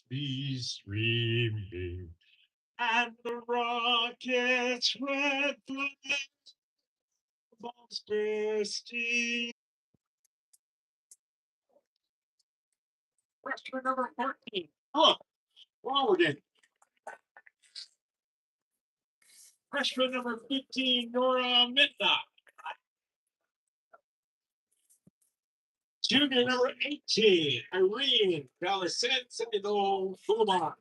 be streaming, and the rocket's red balls bursting. Freshman number 14. Look, Walden. Freshman number 15, Nora Midna. Junior number 18, Irene Galicenzo Boulevard.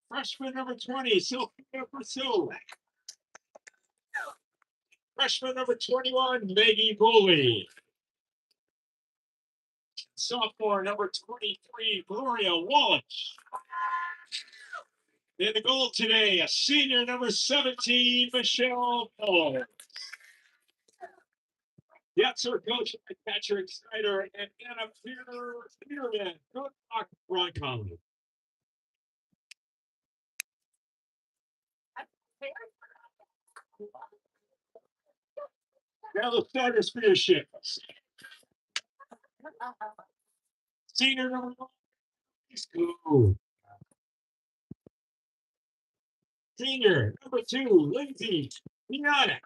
Freshman number 20, Sophia Purcell. Freshman number 21, Maggie Boley. Sophomore number 23, Gloria Walsh. In the goal today, a senior number 17, Michelle Paul. That's our coach, Patrick Snyder, and Anna Peterman. Good luck, Roncalli. Now the starters for your shifts. Senior number 1, school. Senior number 2, Lindsay Piana.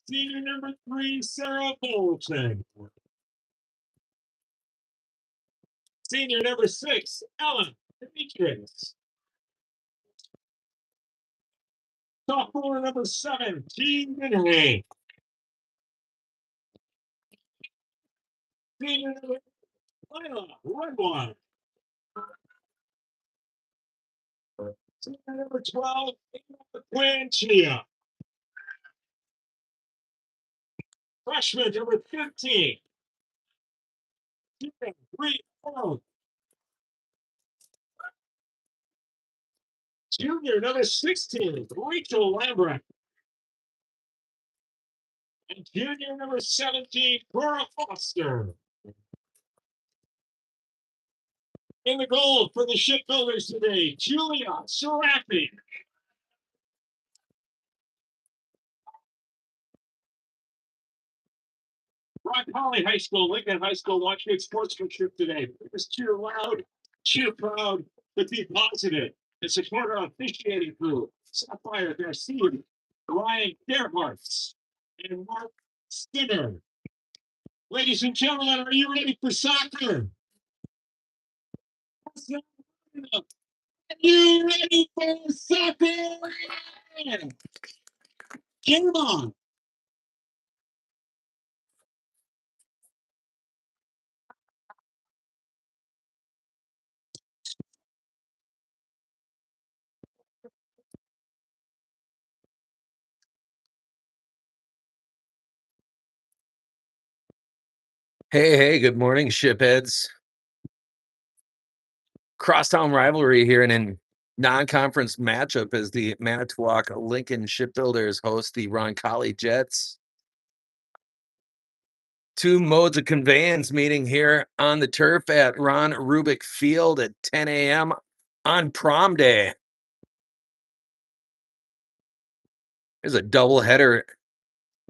Senior number 3, Sarah Bolton. Senior number 6, Ellen Demetrius. Sophomore number 7, Jean Minnery. Senior number Lila Redwan. Senior number 12, Quinchia. Freshman number 15, Junior number 16, Rachel Lambert. And junior number 17, Cora Foster. In the goal for the shipbuilders today, Julia Serafi. Roncalli High School, Lincoln High School watching sportsmanship today. Just cheer loud, cheer proud, but be positive and support our officiating crew, Sapphire Garcia, Ryan Gerhardt, and Mark Skinner. Ladies and gentlemen, are you ready for soccer? Are you ready for soccer? Come on. Hey, good morning, shipheads. Crosstown rivalry here in a non-conference matchup as the Manitowoc Lincoln Shipbuilders host the Roncalli Jets. Two modes of conveyance meeting here on the turf at Ron Rubik Field at 10 a.m. on prom day. There's a doubleheader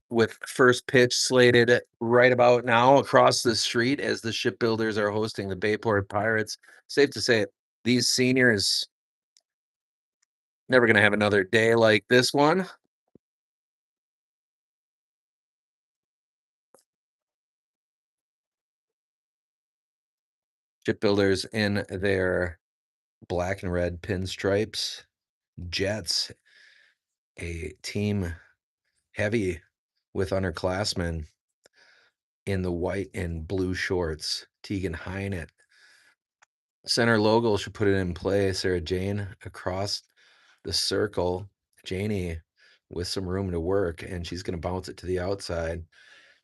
with first pitch slated right about now across the street as the Shipbuilders are hosting the Bayport Pirates. Safe to say these seniors never going to have another day like this one. Shipbuilders in their black and red pinstripes. Jets, a team heavy with underclassmen in the white and blue shorts. Tegan Hynett. Center logo should put it in play. Sarah Jane across the circle. Janie with some room to work, and she's going to bounce it to the outside.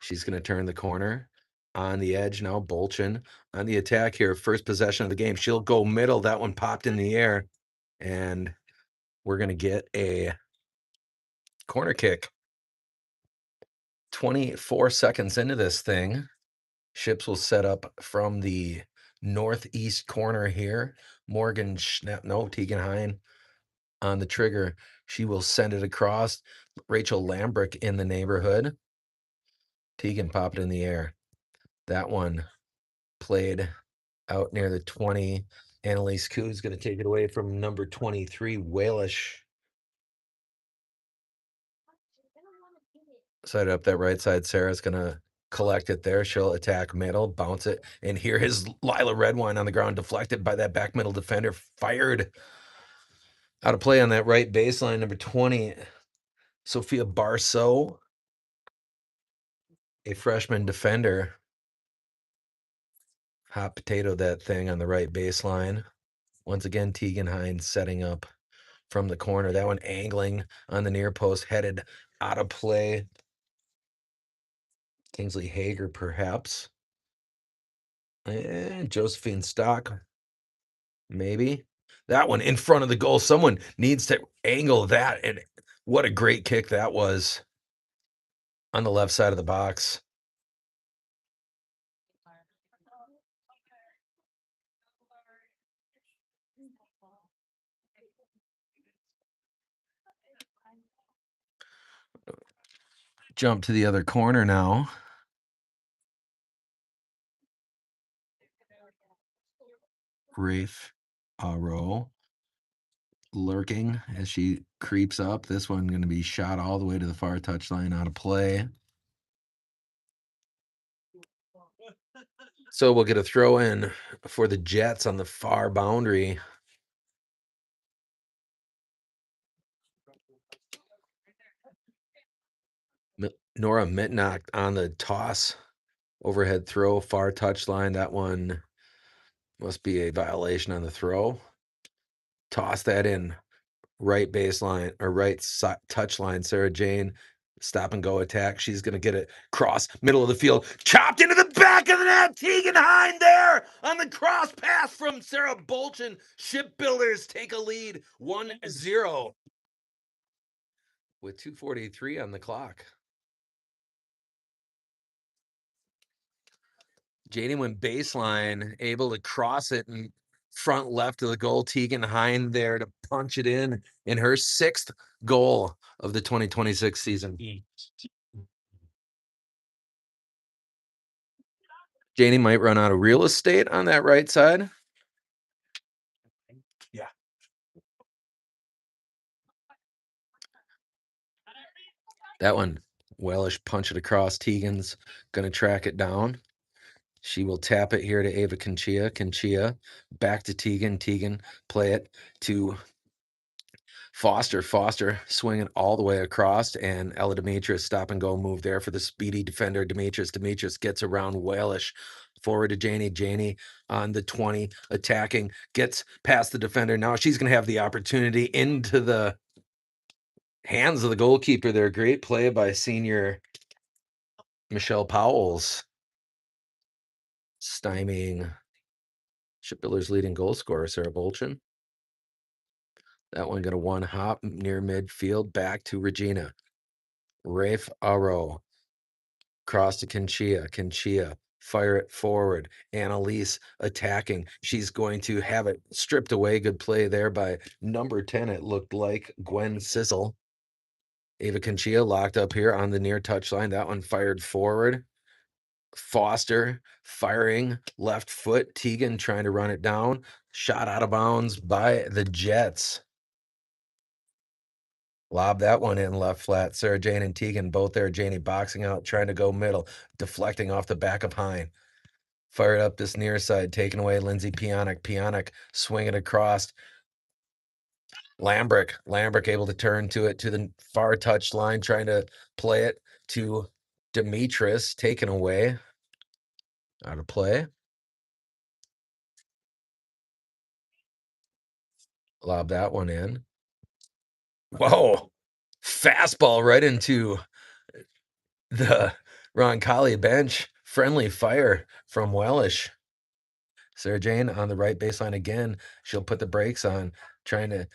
She's going to turn the corner. On the edge now, Bolchin on the attack here. First possession of the game. She'll go middle. That one popped in the air, and we're going to get a corner kick. 24 seconds into this thing. Ships will set up from the northeast corner here. Tegan Hine on the trigger. She will send it across. Rachel Lambrick in the neighborhood. Tegan pop it in the air. That one played out near the 20. Annalise Koo's going to take it away from number 23, Walish. Side up that right side. Sarah's going to collect it there. She'll attack middle, bounce it, and here is Lila Redwine on the ground, deflected by that back middle defender, fired out of play on that right baseline. Number 20, Sophia Barceau, a freshman defender. Hot potato that thing on the right baseline. Once again, Tegan Hines setting up from the corner. That one angling on the near post, headed out of play. Kingsley Hager, perhaps. And Josephine Stock, maybe. That one in front of the goal. Someone needs to angle that. And what a great kick that was on the left side of the box. Jump to the other corner now. Rafe Aro lurking as she creeps up. This one going to be shot all the way to the far touchline, out of play. So we'll get a throw in for the Jets on the far boundary. Nora Mitnock on the toss. Overhead throw, far touchline. That one must be a violation on the throw. Toss that in. Right baseline or right touchline. Sarah Jane, stop and go attack. She's going to get it cross middle of the field, chopped into the back of the net. Tegan Hind there on the cross pass from Sarah Bolchin. Shipbuilders take a lead 1-0 with 2:43 on the clock. Janie went baseline, able to cross it and front left of the goal. Tegan Hind there to punch it in her 6th goal of the 2026 season. Janie might run out of real estate on that right side. Yeah. That one, Wellish punch it across. Tegan's going to track it down. She will tap it here to Ava Conchia. Conchia back to Tegan. Tegan play it to Foster. Foster swinging all the way across, and Ella Demetrius stop and go move there for the speedy defender Demetrius. Demetrius gets around Walish. Forward to Janie. Janie on the 20, attacking, gets past the defender. Now she's going to have the opportunity into the hands of the goalkeeper there. Great play by senior Michelle Powell's, stymieing Shipbuilders' leading goal scorer, Sarah Bolchin. That one got a one hop near midfield, back to Regina. Rafe Aro. Cross to Conchia. Conchia, fire it forward. Annalise attacking. She's going to have it stripped away. Good play there by number 10. It looked like Gwen Sissel. Ava Conchia locked up here on the near touchline. That one fired forward. Foster firing left foot. Tegan trying to run it down. Shot out of bounds by the Jets. Lob that one in left flat. Sarah Jane and Tegan both there. Janie boxing out, trying to go middle, deflecting off the back of Hine. Fired up this near side, taken away Lindsay Pionic. Pionic swinging across. Lambrick able to turn to it to the far touch line, trying to play it to Demetris, taken away. Out of play. Lob that one in. Whoa. Fastball right into the Roncalli bench. Friendly fire from Wellish. Sarah Jane on the right baseline again. She'll put the brakes on, trying to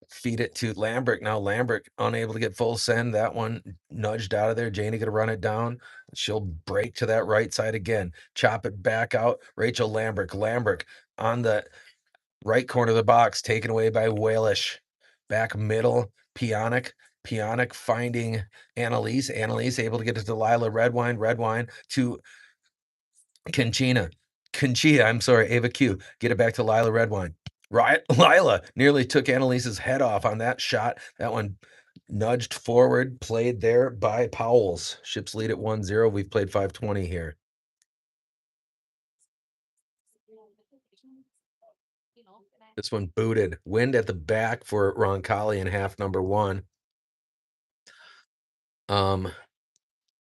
feed it to Lambrick. Now Lambrick unable to get full send. That one nudged out of there. Janie gonna run it down. She'll break to that right side again. Chop it back out. Rachel Lambrick. Lambrick on the right corner of the box, taken away by Walish. Back middle, Pionic. Pionic finding Annalise. Annalise able to get to Delilah Redwine. Redwine to Conchia, I'm sorry, Ava Q. Get it back to Lila Redwine. Lila nearly took Annalise's head off on that shot. That one nudged forward, played there by Powell's. Ships lead at 1-0. We've played 5:20 here. This one booted. Wind at the back for Roncalli in half number 1.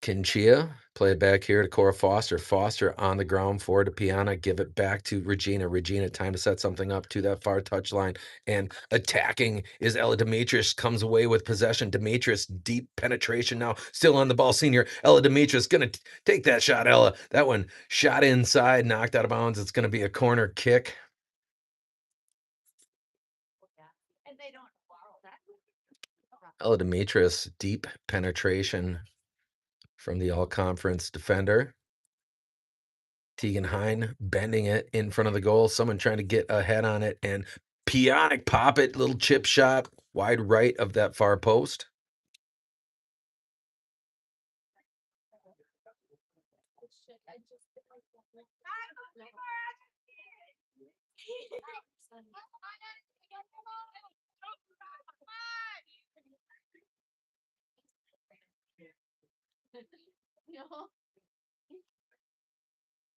Conchia, play it back here to Cora Foster. Foster on the ground forward to Piana. Give it back to Regina. Regina, time to set something up to that far touchline. And attacking is Ella Demetrius. Comes away with possession. Demetrius, deep penetration now. Still on the ball, senior. Ella Demetrius going to take that shot, Ella. That one shot inside, knocked out of bounds. It's going to be a corner kick. Ella Demetrius, deep penetration from the all-conference defender. Tegan Hine bending it in front of the goal. Someone trying to get a head on it. And Pionic pop it, little chip shot, wide right of that far post.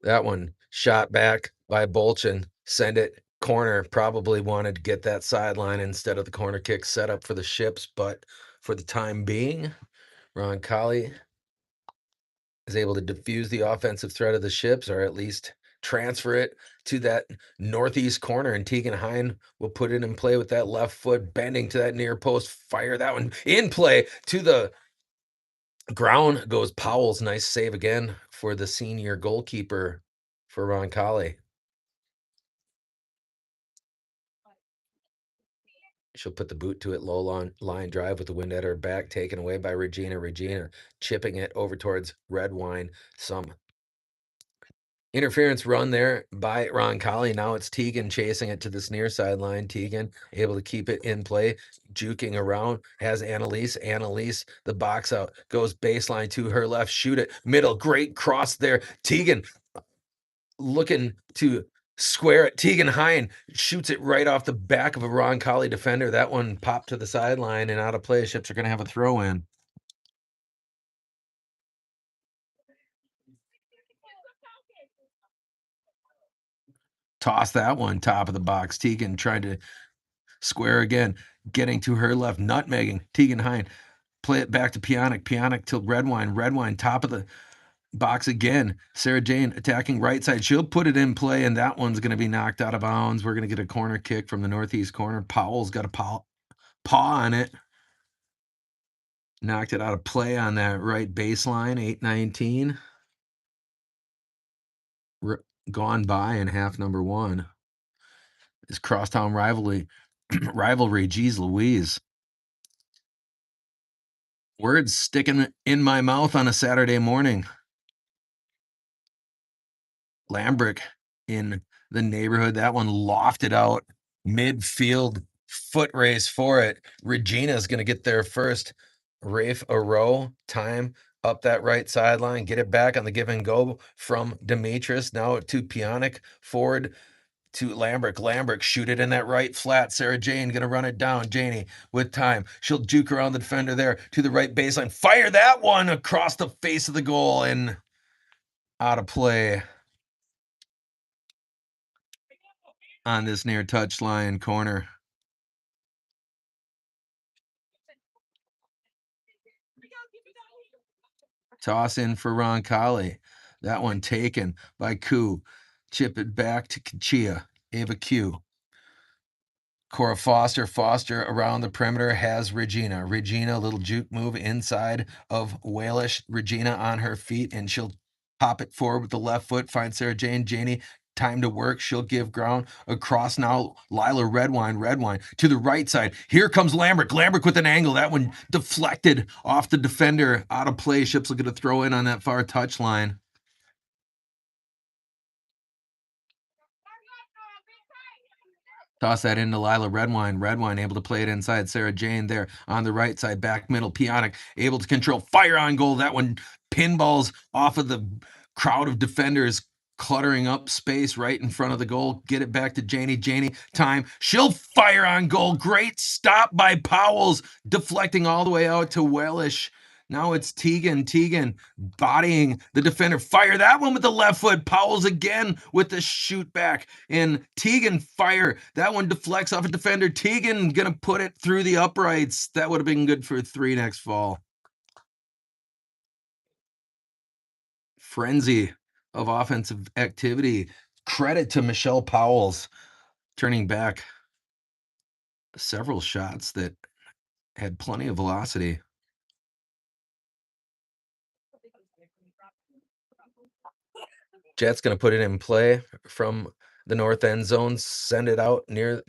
That one shot back by Bolchin. Send it corner. Probably wanted to get that sideline instead of the corner kick set up for the Ships. But for the time being, Roncalli is able to diffuse the offensive threat of the Ships, or at least transfer it to that northeast corner, and Tegan Hine will put it in play with that left foot, bending to that near post, fire that one in play to the ground goes Powell's. Nice save again for the senior goalkeeper for Roncalli. She'll put the boot to it, low line drive with the wind at her back, taken away by Regina. Regina chipping it over towards Redwine. Some interference run there by Roncalli. Now it's Tegan chasing it to this near sideline. Tegan able to keep it in play, juking around, has Annalise. Annalise, the box out, goes baseline to her left, shoot it, middle, great cross there. Tegan looking to square it. Tegan Hine shoots it right off the back of a Roncalli defender. That one popped to the sideline and out of play. Ships are going to have a throw in. Toss that one top of the box. Tegan tried to square again, getting to her left, nutmegging. Tegan Hine, play it back to Pionic. Pionic to Redwine. Redwine, top of the box again. Sarah Jane attacking right side. She'll put it in play, and that one's going to be knocked out of bounds. We're going to get a corner kick from the northeast corner. Powell's got a paw on it. Knocked it out of play on that right baseline, 8:19. Gone by in half number 1. This crosstown rivalry, geez Louise. Words sticking in my mouth on a Saturday morning. Lambrick in the neighborhood. That one lofted out midfield, foot race for it. Regina's going to get there first. Rafe a row, time up that right sideline, get it back on the give and go from Demetrius. Now to Pionic, forward to Lambrick. Lambrick shoot it in that right flat. Sarah Jane going to run it down. Janie with time. She'll juke around the defender there to the right baseline. Fire that one across the face of the goal and out of play on this near touchline corner. Toss in for Roncalli. That one taken by Koo. Chip it back to Conchia. Ava Q. Cora Foster. Foster around the perimeter has Regina. Regina, a little juke move inside of Walish. Regina on her feet, and she'll pop it forward with the left foot. Find Sarah Jane. Janie, time to work. She'll give ground across now. Lila Redwine to the right side. Here comes Lambrick with an angle. That one deflected off the defender, out of play. Ships looking to throw in on that far touch line. Toss that into Lila Redwine. Redwine able to play it inside. Sarah Jane there on the right side, back middle. Pionic able to control. Fire on goal. That one pinballs off of the crowd of defenders. cluttering up space right in front of the goal. Get it back to Janie. Janie, time. She'll fire on goal. Great stop by Powell's, deflecting all the way out to Wellish. Now it's Teagan. Teagan bodying the defender. Fire that one with the left foot. Powell's again with the shoot back. And Teagan fire. That one deflects off a defender. Teagan gonna put it through the uprights. That would have been good for 3 next fall. Frenzy of offensive activity. Credit to Michelle Powell's turning back several shots that had plenty of velocity. Jet's going to put it in play from the north end zone, send it out near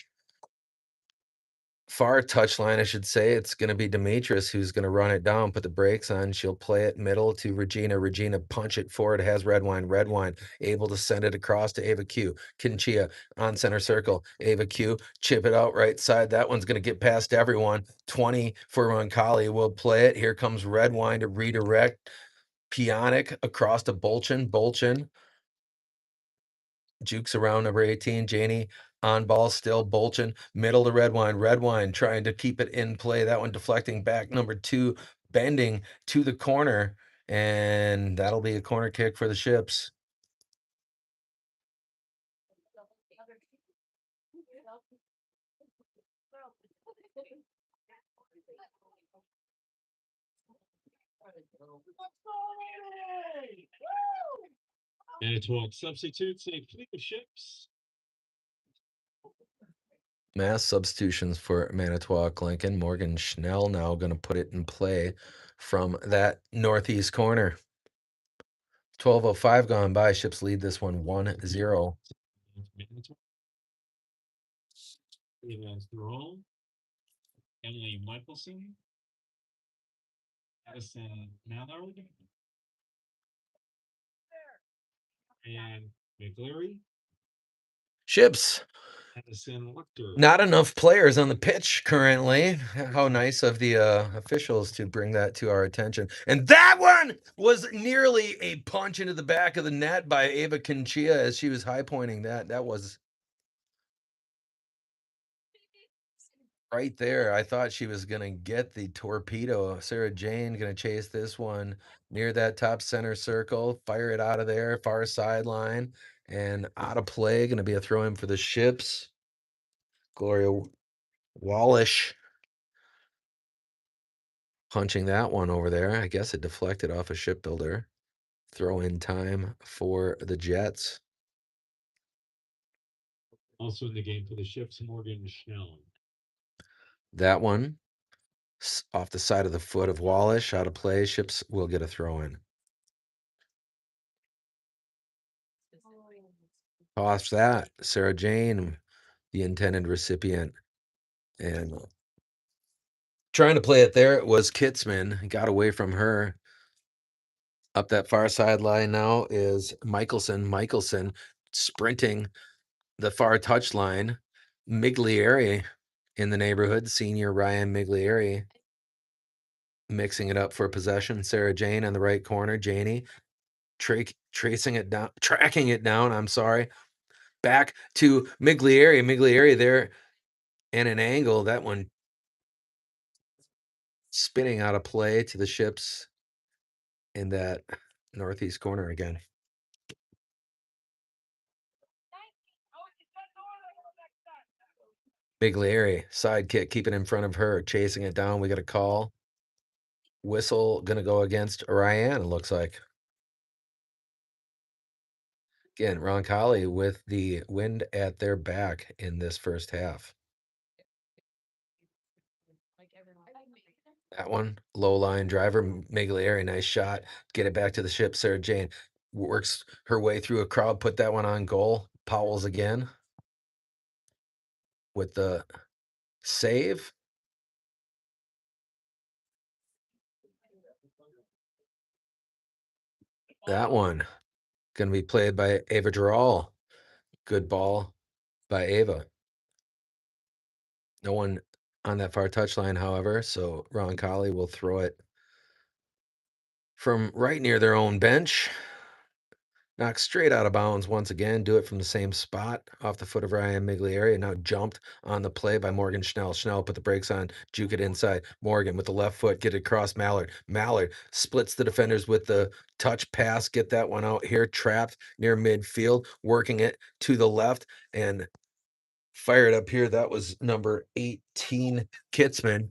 far touchline, I should say. It's going to be Demetris who's going to run it down, put the brakes on. She'll play it middle to Regina. Regina punch it forward, has Redwine. Redwine able to send it across to Ava Q. Kinchia on center circle. Ava Q, chip it out right side. That one's going to get past everyone. 20 for Roncalli. Will play it. Here comes Redwine to redirect. Pionic across to Bolchin. Bolchin jukes around number 18. Janie on ball still. Bolchin middle to Redwine. Redwine trying to keep it in play. That one deflecting back. Number 2 bending to the corner, and that'll be a corner kick for the Ships. Manitowoc substitutes a fleet of ships. Mass substitutions for Manitowoc Lincoln. Morgan Schnell now going to put it in play from that northeast corner. 12:05 gone by. Ships lead this one 1-0. Evans Roll, Emily Michelson, Addison Mallard, and McLeary. Ships. Addison Lecter. Not enough players on the pitch currently. How nice of the officials to bring that to our attention. And that one was nearly a punch into the back of the net by Ava Kinchia as she was high pointing that. That was right there. I thought she was going to get the torpedo. Sarah Jane going to chase this one near that top center circle, fire it out of there, far sideline, and out of play. Going to be a throw in for the Ships. Gloria Wallish punching that one over there. I guess it deflected off a shipbuilder. Throw in time for the Jets. Also in the game for the Ships, Morgan Schnell. That one off the side of the foot of Wallish, out of play. Ships will get a throw in. Off that, Sarah Jane, the intended recipient. And trying to play it there, it was Kitzman. Got away from her. Up that far sideline now is Michelson. Michelson sprinting the far touchline. Miglieri in the neighborhood, senior Ryan Miglieri mixing it up for possession. Sarah Jane on the right corner. Janie tracking it down. I'm sorry. Back to Miglieri. Miglieri there in an angle. That one spinning out of play to the Ships in that northeast corner again. Miglieri, sidekick, keeping in front of her, chasing it down. We got a call. Whistle going to go against Ryan, it looks like. Again, Roncalli with the wind at their back in this first half. That one, low line driver, Miglieri, nice shot. Get it back to the Ship. Sarah Jane works her way through a crowd, put that one on goal. Powell's again with the save. That one going to be played by Ava Dural. Good ball by Ava. No one on that far touchline, however, so Roncalli will throw it from right near their own bench. Knocked straight out of bounds once again. Do it from the same spot off the foot of Ryan Miglieri. Now jumped on the play by Morgan Schnell. Schnell put the brakes on, juke it inside. Morgan with the left foot, get it across Mallard. Mallard splits the defenders with the touch pass. Get that one out here, trapped near midfield, working it to the left and fired up here. That was number 18, Kitzman.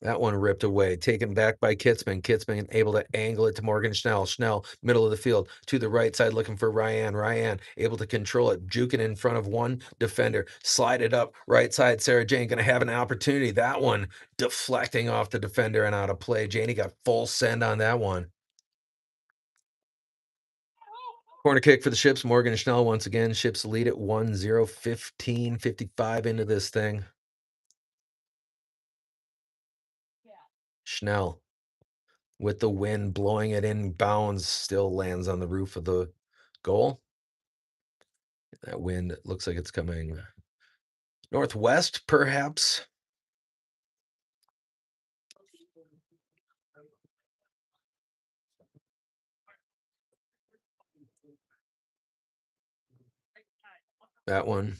That one ripped away, taken back by Kitzman. Kitzman able to angle it to Morgan Schnell. Schnell, middle of the field, to the right side, looking for Ryan. Ryan able to control it, juke it in front of one defender, slide it up right side. Sarah Jane going to have an opportunity. That one deflecting off the defender and out of play. Janie got full send on that one. Corner kick for the Ships. Morgan Schnell once again. Ships lead at 1-0, 15:55 into this thing. Schnell with the wind blowing it in bounds, still lands on the roof of the goal. That wind looks like it's coming northwest, perhaps. That one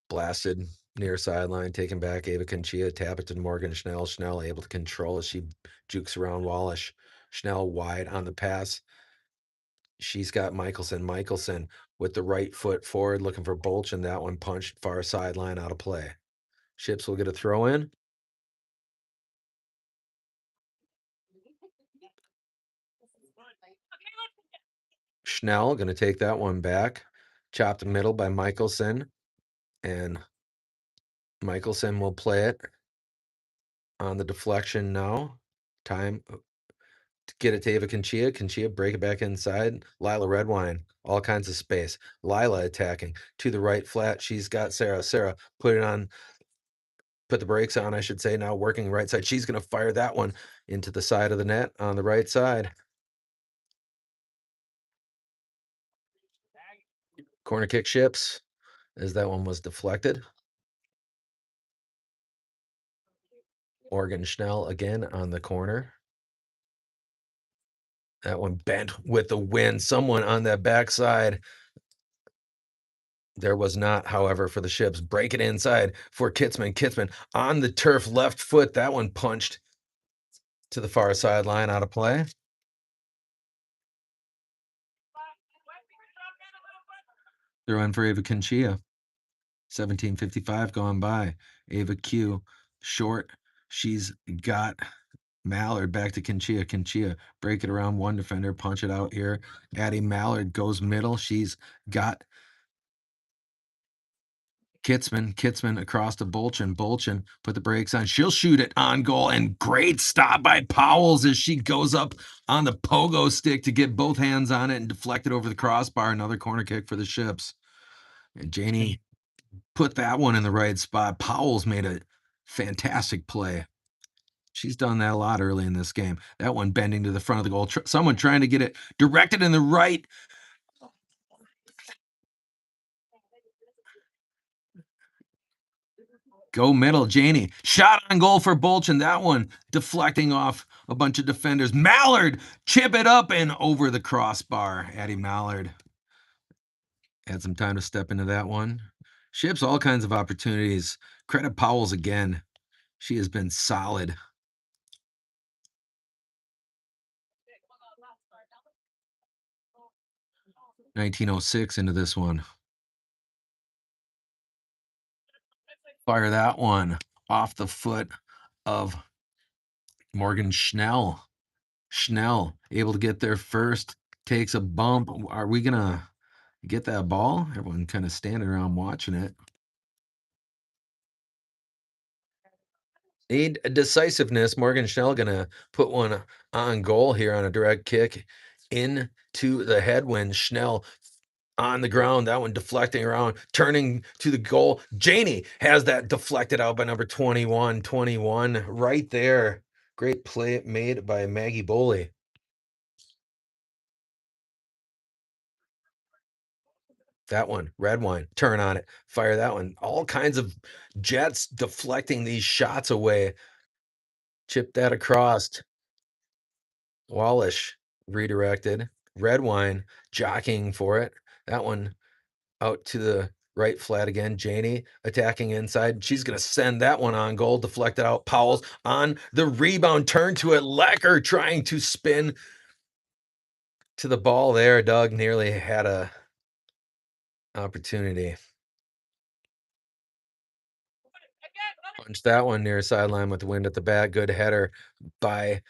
blasted near sideline, taken back. Ava Conchia, tap it to Morgan Schnell. Schnell able to control as she jukes around Wallish. Schnell wide on the pass. She's got Michelson. Michelson with the right foot forward, looking for Bolch, and that one punched far sideline out of play. Ships will get a throw in. Schnell going to take that one back. Chopped middle by Michelson. And Michelson will play it on the deflection now. Time to get it to Ava Conchia. Conchia break it back inside. Lila Redwine, all kinds of space. Lila attacking to the right flat. She's got Sarah. Sarah put it on, put the brakes on, I should say, now working right side. She's going to fire that one into the side of the net on the right side. Corner kick Ships as that one was deflected. Morgan Schnell again on the corner. That one bent with the wind. Someone on that backside. There was not, however, for the Ships. Break it inside for Kitzman. Kitzman on the turf, left foot. That one punched to the far sideline, out of play. Throw in for Ava Conchia. 17:55 gone by. Ava Q short. She's got Mallard back to Conchia. Conchia break it around one defender, punch it out here. Addie Mallard goes middle. She's got Kitzman across to Bolchin. Bolchin put the brakes on. She'll shoot it on goal, and great stop by Powles as she goes up on the pogo stick to get both hands on it and deflect it over the crossbar. Another corner kick for the Ships. And Janie put that one in the right spot. Powles made a fantastic play. She's done that a lot early in this game. That one bending to the front of the goal. Someone trying to get it directed in the right. Go middle, Janie. Shot on goal for Bolchin. That one deflecting off a bunch of defenders. Mallard, chip it up and over the crossbar. Addie Mallard had some time to step into that one. Ships all kinds of opportunities. Credit Powles again. She has been solid. .1906 into this one. Fire that one off the foot of Morgan Schnell. Schnell able to get there first, takes a bump. Are we gonna get that ball? Everyone kind of standing around watching it. Need decisiveness. Morgan Schnell gonna put one on goal here on a direct kick into the headwind. Schnell on the ground, that one deflecting around, turning to the goal. Janie has that deflected out by number 21 right there. Great play made by Maggie Boley. That one, red wine, turn on it, fire that one. All kinds of jets deflecting these shots away. Chip that across. Wallish redirected. Red Wine jockeying for it. That one out to the right flat again. Janie attacking inside. She's going to send that one on goal, deflected out. Powell's on the rebound, turn to it. Lecker trying to spin to the ball there. Doug nearly had a opportunity. Punched that one near sideline with the wind at the bat. Good header by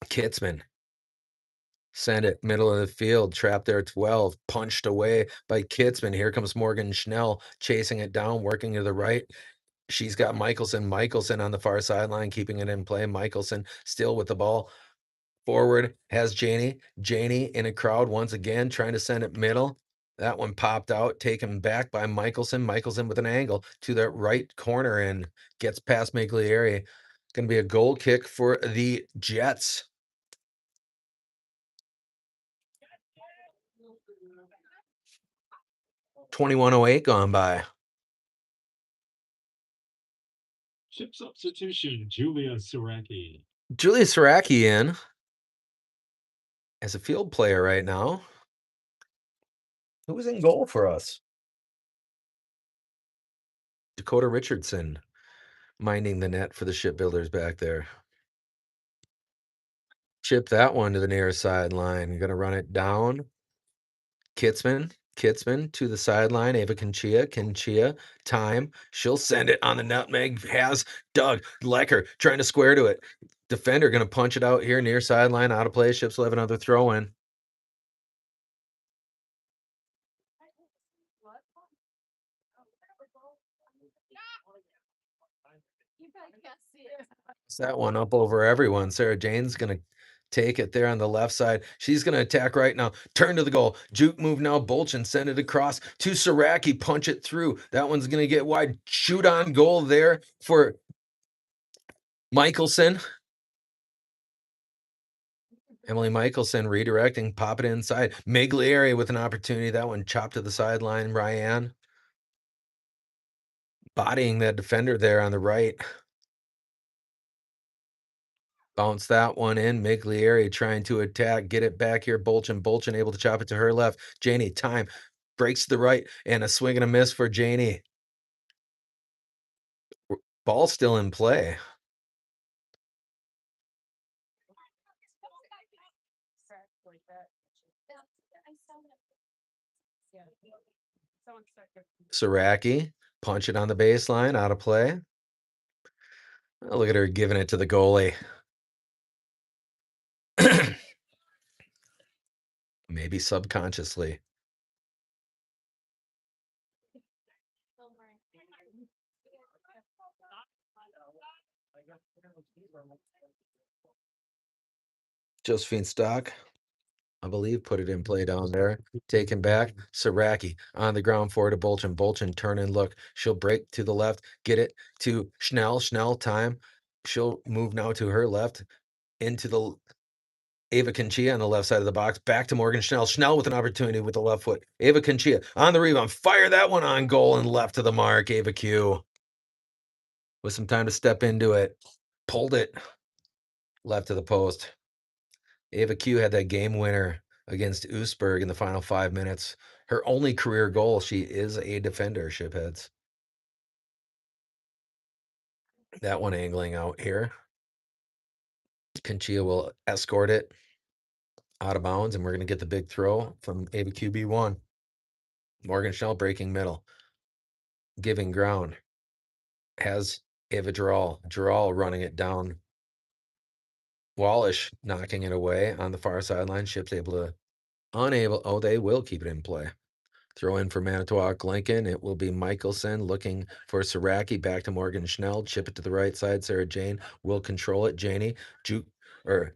Kitzman. Send it middle of the field, trapped there at 12, punched away by Kitzman. Here comes Morgan Schnell chasing it down, working to the right. She's got Michelson. Michelson on the far sideline, keeping it in play. Michelson still with the ball. Forward has Janie. Janie in a crowd once again, trying to send it middle. That one popped out, taken back by Michelson. Michelson with an angle to the right corner and gets past Miglieri. Going to be a goal kick for the Jets. 21:08 gone by. Ship substitution, Julia Saraki. Julia Saraki in as a field player right now. Who was in goal for us? Dakota Richardson minding the net for the Shipbuilders back there. Chip that one to the near sideline. Going to run it down. Kitzman to the sideline. Ava Conchia, time. She'll send it on the nutmeg. Has Doug Lecker trying to square to it. Defender going to punch it out here near sideline. Out of play. Ships will have another throw in. That one up over everyone. Sarah Jane's going to take it there on the left side. She's going to attack right now. Turn to the goal. Juke move now. Bolchin send it across to Saraki. Punch it through. That one's going to get wide. Shoot on goal there for Michelson. Emily Michelson redirecting. Pop it inside. Miglieri with an opportunity. That one chopped to the sideline. Ryan bodying that defender there on the right. Bounce that one in. Miglieri trying to attack. Get it back here. Bolchin able to chop it to her left. Janie, time. Breaks to the right. And a swing and a miss for Janie. Ball still in play. Saraki, punch it on the baseline. Out of play. Oh, look at her giving it to the goalie. Maybe subconsciously. Josephine Stock, I believe, put it in play down there. Taken back. Saraki on the ground for to Bolchin. Bolchin turn and look. She'll break to the left. Get it to Schnell. Schnell time. She'll move now to her left. Into the Ava Conchia on the left side of the box. Back to Morgan Schnell. Schnell with an opportunity with the left foot. Ava Conchia on the rebound. Fire that one on goal and left to the mark. Ava Q with some time to step into it. Pulled it left to the post. Ava Q had that game winner against Oosberg in the final 5 minutes. Her only career goal. She is a defender, Shipheads. That one angling out here. Conchia will escort it out of bounds, and we're going to get the big throw from Ava QB1. Morgan Schnell breaking middle. Giving ground. Has Ava Gerald running it down. Wallish knocking it away on the far sideline. Ship's unable. Oh, they will keep it in play. Throw in for Manitowoc Lincoln. It will be Michelson looking for Saraki. Back to Morgan Schnell. Chip it to the right side. Sarah Jane will control it. Janie juke or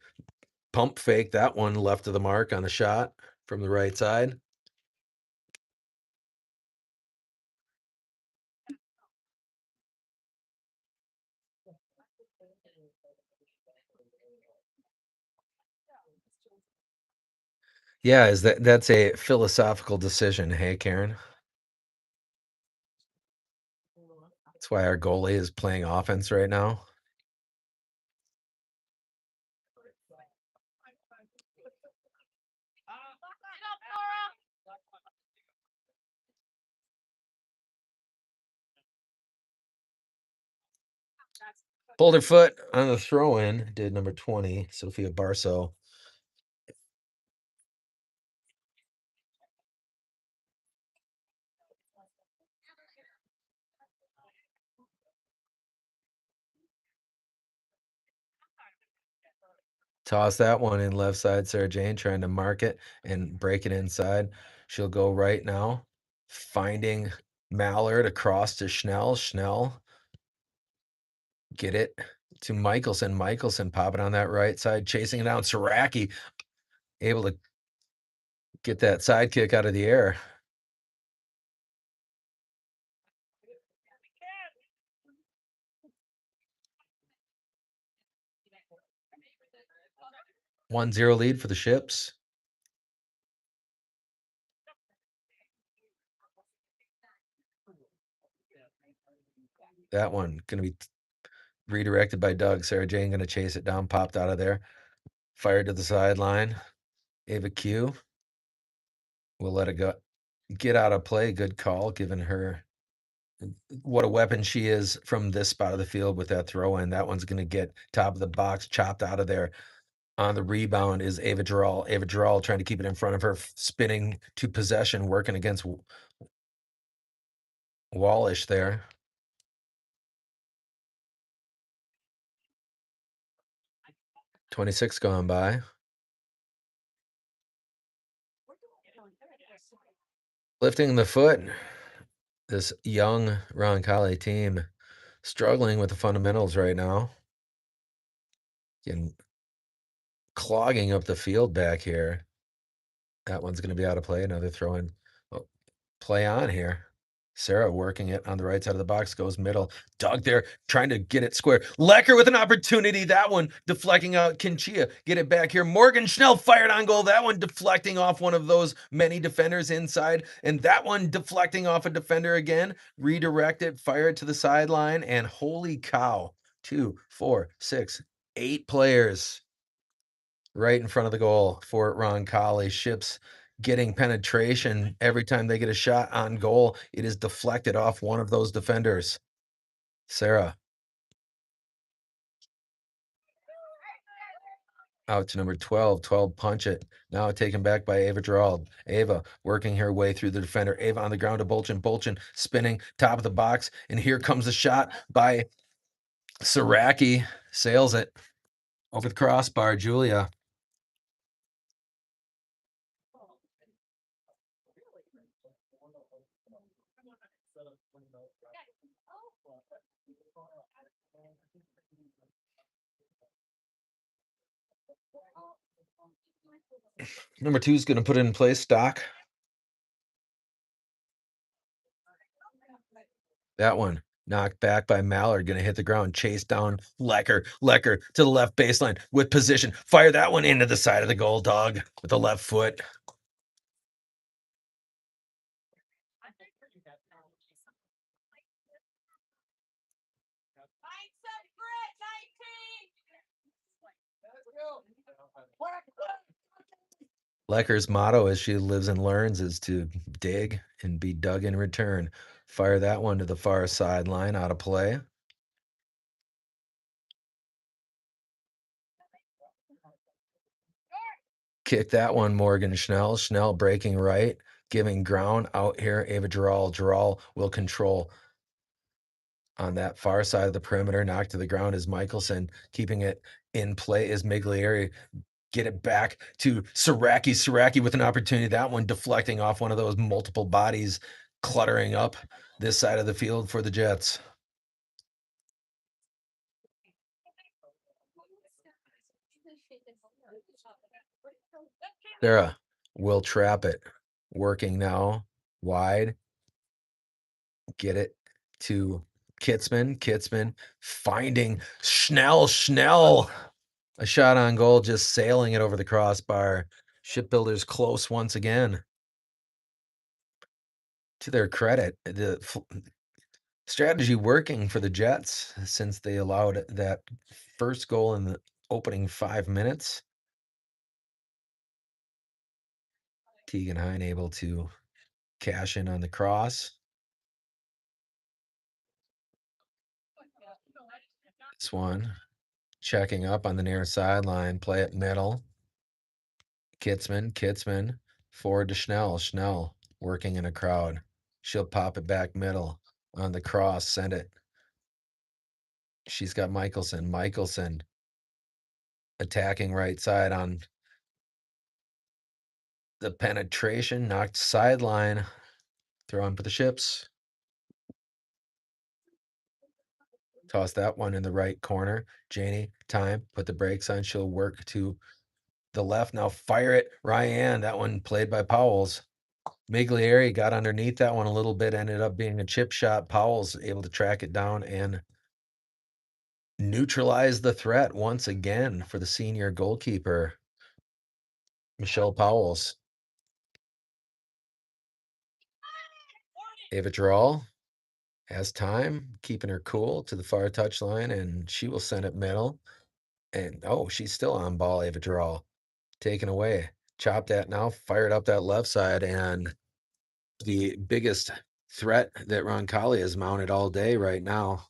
pump fake that one left of the mark on a shot from the right side. Yeah, that's a philosophical decision, hey Karen? That's why our goalie is playing offense right now. Pulled her foot on the throw in, did number 20, Sophia Barso. Toss that one in left side. Sarah Jane trying to mark it and break it inside. She'll go right now, finding Mallard across to Schnell. Schnell get it to Michelson. Michelson popping on that right side, chasing it down. Saraki able to get that side kick out of the air. One zero lead for the Ships. That one going to be redirected by Doug. Sarah Jane going to chase it down, popped out of there. Fired to the sideline. Ava Q will let it go. Get out of play. Good call, given her what a weapon she is from this spot of the field with that throw in. That one's going to get top of the box, chopped out of there. On the rebound is Ava Giral. Ava Giral trying to keep it in front of her, spinning to possession, working against Wallish there. .26 gone by. Lifting the foot. This young Roncalli team struggling with the fundamentals right now. Getting clogging up the field back here. That one's going to be out of play. Another throw in. Oh, play on here. Sarah working it on the right side of the box, goes middle. Doug there trying to get it square. Lecker with an opportunity. That one deflecting out. Kinchia get it back here. Morgan Schnell fired on goal. That one deflecting off one of those many defenders inside. And that one deflecting off a defender again. Redirect it, fire it to the sideline. And holy cow, 2, 4, 6, 8 players right in front of the goal for Roncalli. Ships getting penetration every time they get a shot on goal. It is deflected off one of those defenders. Sarah. Out to number 12. 12 punch it. Now taken back by Ava Gerald. Ava working her way through the defender. Ava on the ground to Bolchin. Bolchin spinning top of the box. And here comes a shot by Saraki. Sails it over the crossbar. Julia. Number 2 is going to put it in place. Stock. That one knocked back by Mallard, going to hit the ground, chase down Lecker. Lecker to the left baseline with position. Fire that one into the side of the goal, Dog, with the left foot. Lecker's motto as she lives and learns is to dig and be dug in return. Fire that one to the far sideline, out of play. Kick that one, Morgan Schnell. Schnell breaking right, giving ground out here. Ava Giral. Giral will control on that far side of the perimeter. Knocked to the ground is Michelson. Keeping it in play is Miglieri. Get it back to Saraki. Saraki with an opportunity. That one deflecting off one of those multiple bodies, cluttering up this side of the field for the Jets. Sarah will trap it. Working now. Wide. Get it to Kitzman. Kitzman finding Schnell. Schnell. A shot on goal, just sailing it over the crossbar. Shipbuilders close once again. To their credit, the strategy working for the Jets since they allowed that first goal in the opening 5 minutes. Tegan Hine able to cash in on the cross. This one, checking up on the near sideline, play it middle. Kitzman, forward to Schnell. Schnell working in a crowd. She'll pop it back middle on the cross, send it. She's got Michelson attacking right side on the penetration, knocked sideline. Throw on for the Ships. Toss that one in the right corner. Janie, time, put the brakes on. She'll work to the left. Now fire it. Ryan, that one played by Powell's. Miglieri got underneath that one a little bit, ended up being a chip shot. Powell's able to track it down and neutralize the threat once again for the senior goalkeeper, Michelle Powell's. Ava Drall has time, keeping her cool to the far touchline, and she will send it middle. And oh, she's still on ball, Ava Drall. Taken away. Chopped that now, fired up that left side, and the biggest threat that Roncalli has mounted all day right now.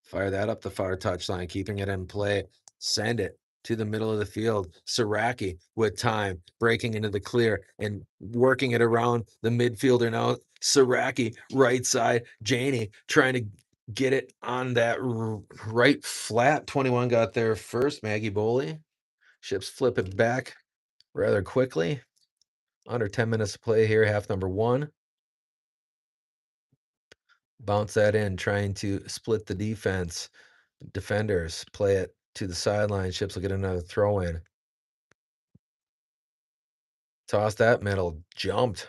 Fire that up the far touchline, keeping it in play. Send it to the middle of the field. Saraki with time, breaking into the clear and working it around the midfielder now. Saraki, right side. Janie trying to get it on that right flat. 21 got there first. Maggie Boley. Ships flip it back rather quickly. Under 10 minutes to play here, half number one. Bounce that in, trying to split the defense. Defenders play it to the sideline. Ships will get another throw in. Toss that middle. Jumped.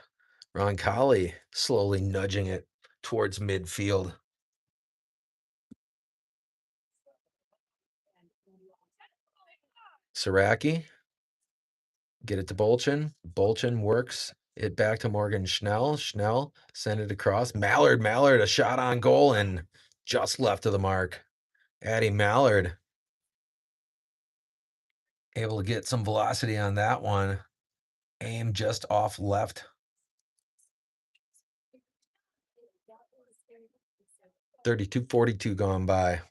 Roncalli slowly nudging it towards midfield. Saraki. Get it to Bolchin. Bolchin works it back to Morgan Schnell. Schnell send it across. Mallard, a shot on goal and just left of the mark. Addie Mallard able to get some velocity on that one. Aim just off left. 32-42 gone by.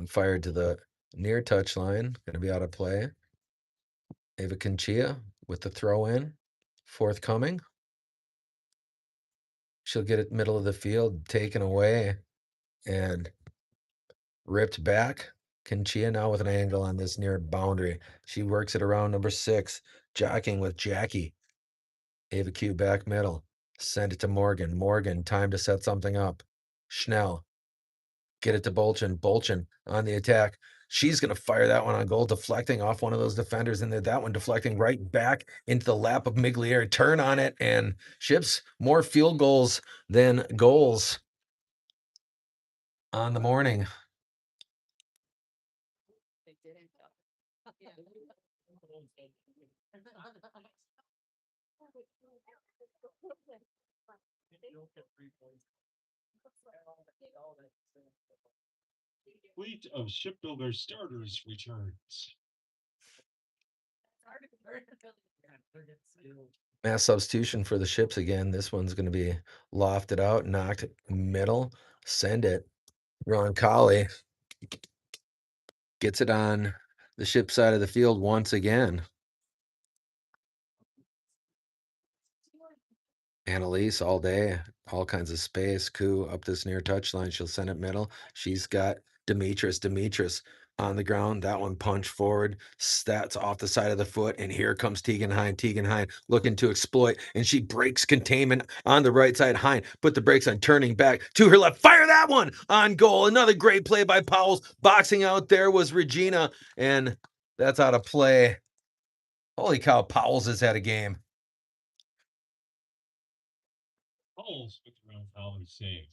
Fired to the near touchline. Going to be out of play. Ava Conchia with the throw in. Forthcoming. She'll get it middle of the field, taken away and ripped back. Conchia now with an angle on this near boundary. She works it around number 6, jockeying with Jackie. Ava Q back middle. Send it to Morgan. Morgan, time to set something up. Schnell. Get it to Bolchin. Bolchin on the attack. She's going to fire that one on goal, deflecting off one of those defenders, and that one deflecting right back into the lap of Miglieri. Turn on it, and Ships more field goals than goals on the morning. Fleet of shipbuilder starters returns. Mass substitution for the Ships again. This one's going to be lofted out, knocked middle. Send it. Roncalli gets it on the Ship side of the field once again. Annalise all day, all kinds of space. Koo up this near touchline. She'll send it middle. She's got Demetris on the ground. That one punch forward. That's off the side of the foot. And here comes Tegan Hine looking to exploit. And she breaks containment on the right side. Hine put the brakes on, turning back to her left. Fire that one on goal. Another great play by Powell's. Boxing out there was Regina. And that's out of play. Holy cow, Powell's has had a game. Holes with Roncalli save.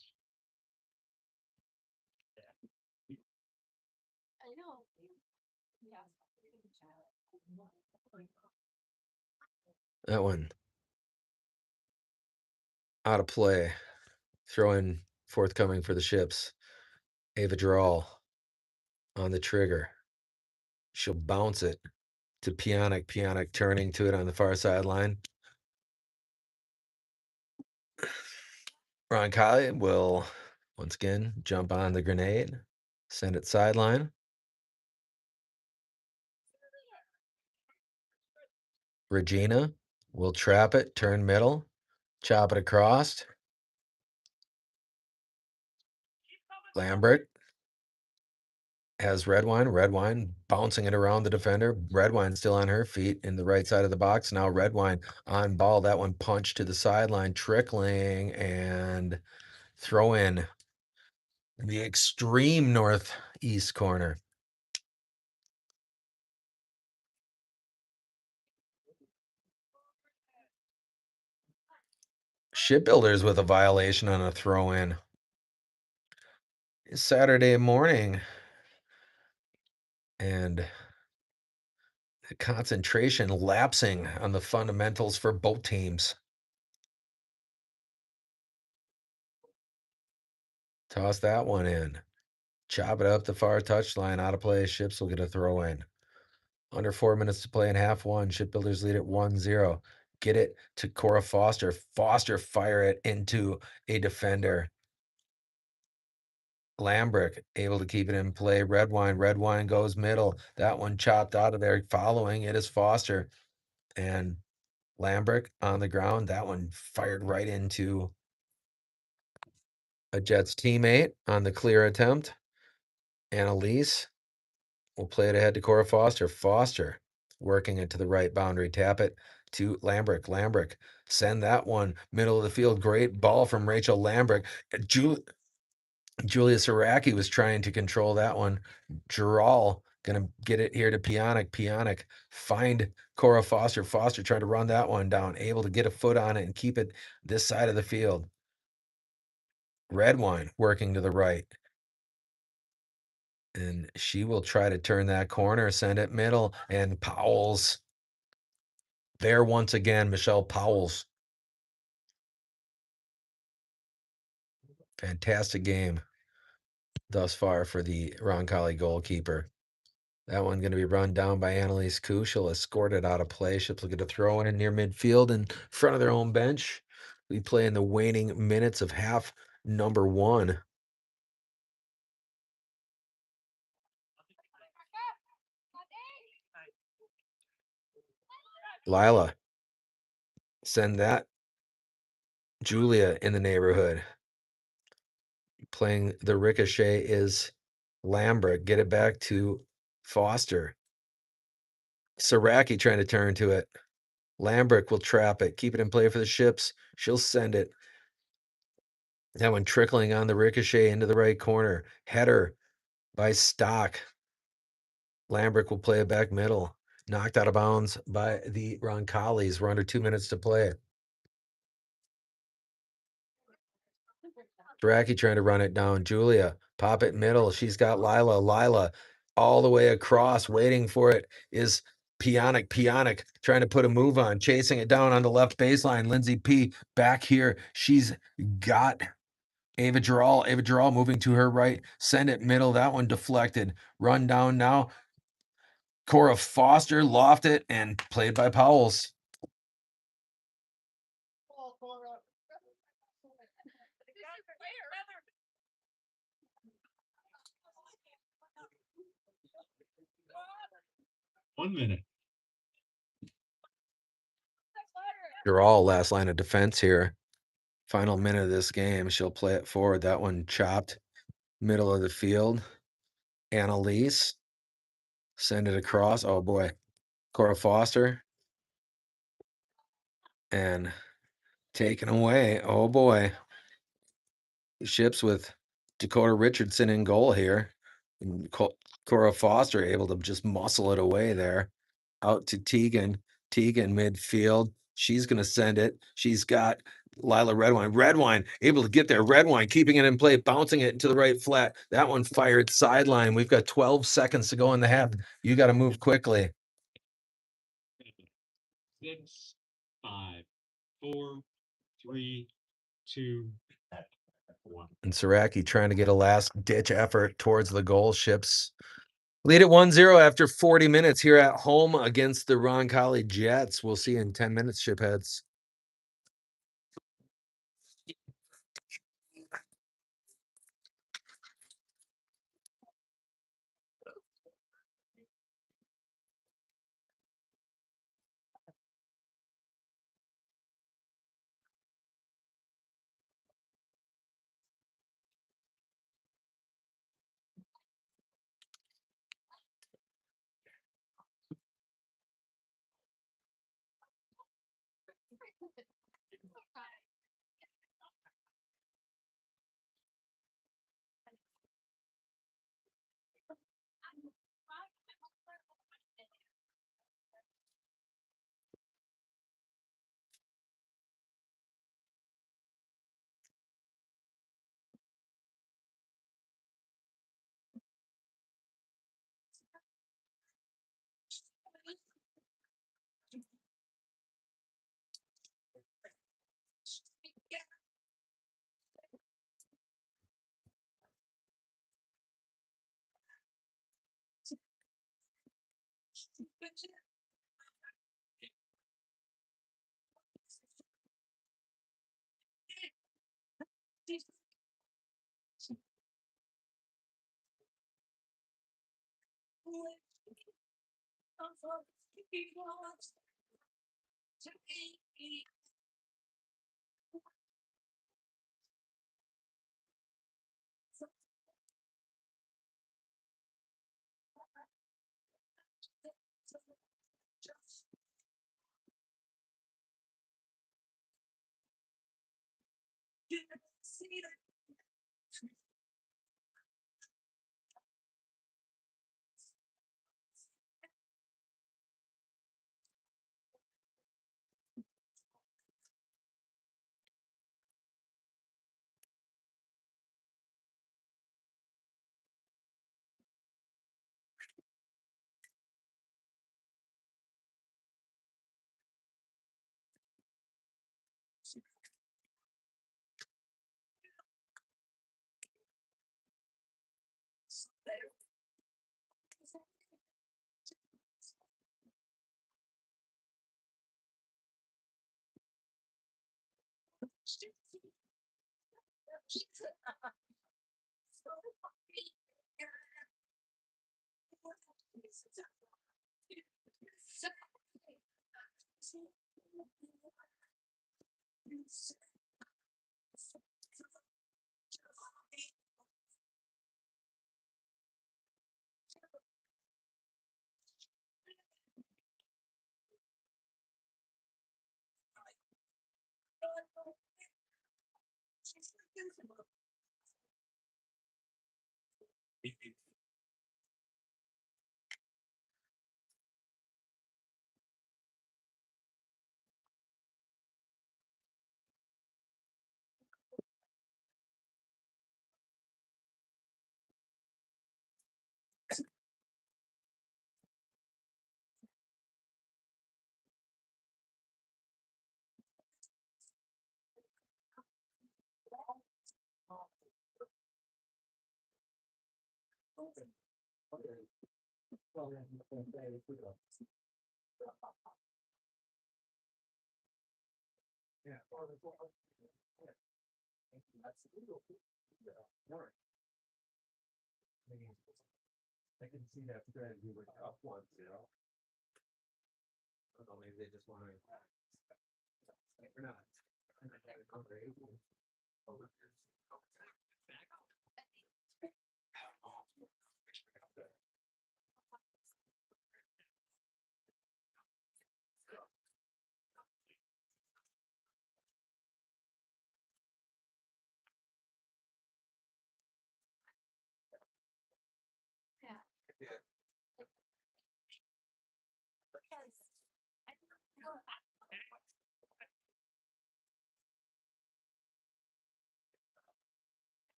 That one out of play. Throw in forthcoming for the Ships. Ava Drall on the trigger. She'll bounce it to Piontek. Piontek turning to it on the far sideline. Roncalli will once again jump on the grenade, send it sideline. Regina will trap it, turn middle, chop it across. Lambert has Redwine bouncing it around the defender. Redwine still on her feet in the right side of the box. Now Redwine on ball. That one punched to the sideline, trickling and throw in the extreme northeast corner. Shipbuilders with a violation on a throw in. Saturday morning. And the concentration lapsing on the fundamentals for both teams. Toss that one in. Chop it up the far touchline. Out of play. Ships will get a throw in. Under 4 minutes to play in half one. Shipbuilders lead at 1-0. Get it to Cora Foster. Foster fire it into a defender. Lambrick able to keep it in play. Redwine goes middle. That one chopped out of there. Following it is Foster. And Lambrick on the ground. That one fired right into a Jets teammate on the clear attempt. Annalise will play it ahead to Cora Foster. Foster working it to the right boundary. Tap it to Lambrick. Lambrick send that one middle of the field. Great ball from Rachel Lambrick. Julia Saraki was trying to control that one. Giral gonna get it here to Pionic. Pionic find Cora Foster. Foster trying to run that one down. Able to get a foot on it and keep it this side of the field. Redwine working to the right. And she will try to turn that corner, send it middle, and Powell's there once again. Michelle Powell's. Fantastic game thus far for the Roncalli goalkeeper. That one going to be run down by Annalise Koo. She'll escort it out of play. She'll get a throw in near midfield in front of their own bench. We play in the waning minutes of half number one. Lila, send that. Julia in the neighborhood. Playing the ricochet is Lambert. Get it back to Foster. Saraki trying to turn to it. Lambert will trap it. Keep it in play for the Ships. She'll send it. That one trickling on the ricochet into the right corner. Header by Stock. Lambert will play it back middle. Knocked out of bounds by the Roncallis. We're under 2 minutes to play. Draki trying to run it down. Julia, pop it middle. She's got Lila. Lila all the way across, waiting for it is Pionic. Pionic trying to put a move on, chasing it down on the left baseline. Lindsay P back here. She's got Ava Giral. Ava Giral moving to her right. Send it middle. That one deflected. Run down now. Cora Foster loft it and played by Powell's. One minute. Giral, last line of defense here. Final minute of this game. She'll play it forward. That one chopped middle of the field. Annalise. Send it across. Oh boy. Cora Foster. And taken away. Oh boy. Ships with Dakota Richardson in goal here. And Cora Foster able to just muscle it away there. Out to Tegan. Tegan midfield. She's going to send it. She's got Lila Redwine. Redwine able to get there. Redwine keeping it in play, bouncing it into the right flat. That one fired sideline. We've got 12 seconds to go in the half. You got to move quickly. 6, 5, 4, 3, 2, 1. And Saraki trying to get a last ditch effort towards the goal. Ships lead at 1-0 after 40 minutes here at home against the Roncalli Jets. We'll see you in 10 minutes, Shipheads.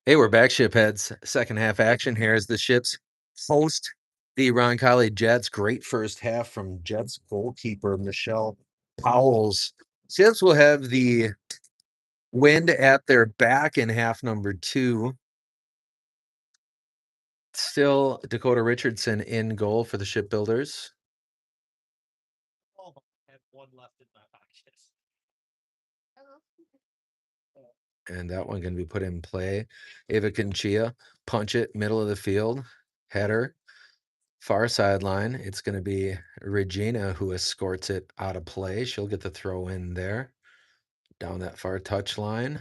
Hey, we're back, shipheads. Second half action here as the ships host the Roncalli Jets. Great first half from Jets goalkeeper Michelle Powell's. Ships will have the wind at their back in half number 2. Still Dakota Richardson in goal for the Shipbuilders. And that one going to be put in play. Ava Conchia, punch it, middle of the field, header. Far sideline, it's going to be Regina who escorts it out of play. She'll get the throw in there. Down that far touch line.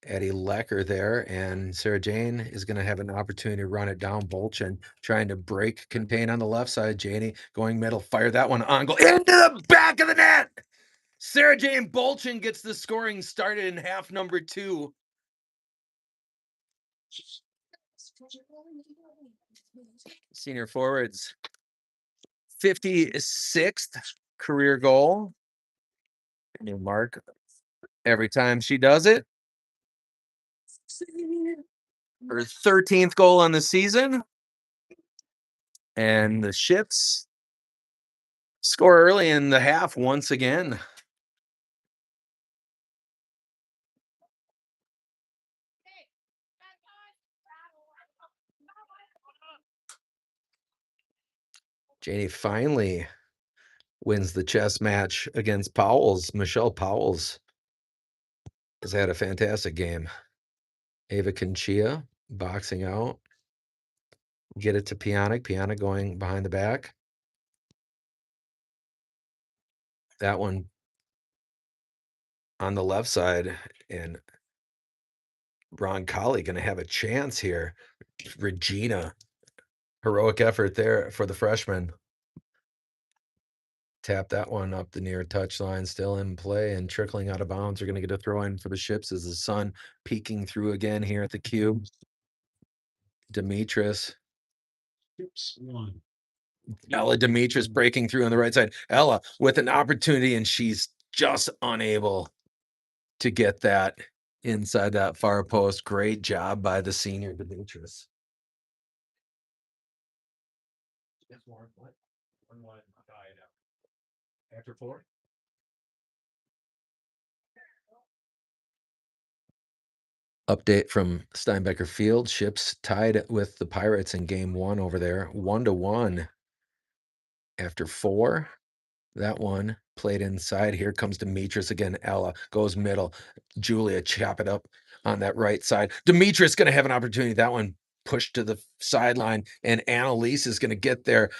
Eddie Lecker there, and Sarah Jane is going to have an opportunity to run it down. Bolchin trying to break contain on the left side. Janie going middle, fire that one on goal into the back of the net. Sarah Jane Bolchin gets the scoring started in half number 2. Senior forwards 56th career goal. New mark every time she does it. Her 13th goal on the season. And the Ships score early in the half once again. Janie finally wins the chess match against Powell's. Michelle Powell's has had a fantastic game. Ava Conchia boxing out. Get it to Pionic. Pionic going behind the back. That one on the left side, and Roncalli going to have a chance here. Regina, heroic effort there for the freshman. Tap that one up the near touchline, still in play and trickling out of bounds. They're going to get a throw in for the Ships as the sun peeking through again here at the cube. Demetris. Ella Demetris breaking through on the right side. Ella with an opportunity, and she's just unable to get that inside that far post. Great job by the senior Demetris. After 4. Update from Steinbecker Field. Ships tied with the Pirates in game 1 over there, 1-1 after 4. That one played inside. Here comes Demetris again. Ella goes middle. Julia chop it up on that right side. Demetris going to have an opportunity. That one pushed to the sideline, and Annalise is going to get there.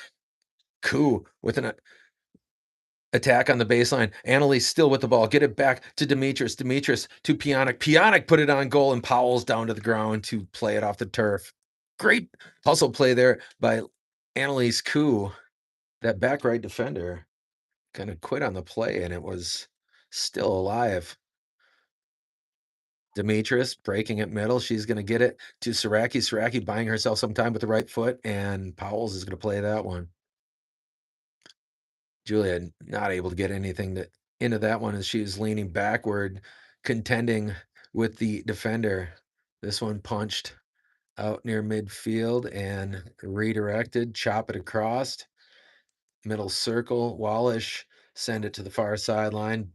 Koo with an attack on the baseline. Annalise still with the ball. Get it back to Demetris. Demetris to Pionic. Pionic put it on goal, and Powell's down to the ground to play it off the turf. Great hustle play there by Annalise Koo, that back right defender. Kind of quit on the play, and it was still alive. Demetris breaking it middle. She's going to get it to Saraki. Saraki buying herself some time with the right foot, and Powell's is going to play that one. Julia not able to get anything into that one as she was leaning backward, contending with the defender. This one punched out near midfield and redirected. Chop it across. Middle circle. Wallish send it to the far sideline.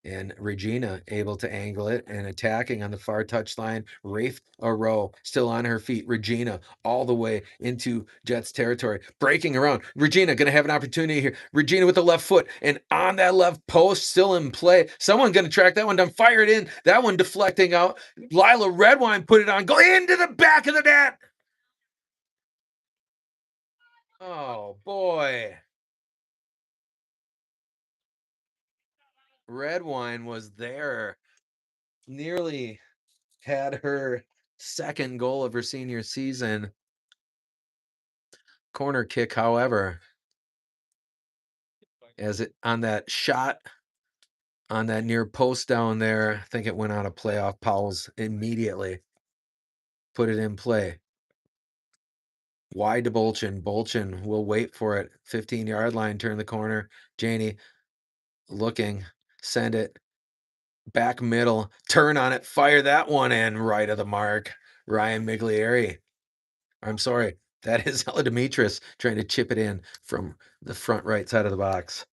And Regina able to angle it and attacking on the far touchline. Rafe Aro still on her feet. Regina all the way into Jets territory, breaking around. Regina going to have an opportunity here. Regina with the left foot, and on that left post, still in play. Someone going to track that one down, fire it in. That one deflecting out. Lila Redwine put it on, go into the back of the net. Oh boy. Redwine was there. Nearly had her second goal of her senior season. Corner kick, however, as it on that shot on that near post down there, I think it went out of play off Powell's immediately. Put it in play. Wide to Bolchin. Bolchin will wait for it. 15-yard line, turn the corner. Janie looking, send it back middle, turn on it, fire that one in right of the mark. Ryan Miglieri. I'm sorry, that is Ella Demetris trying to chip it in from the front right side of the box.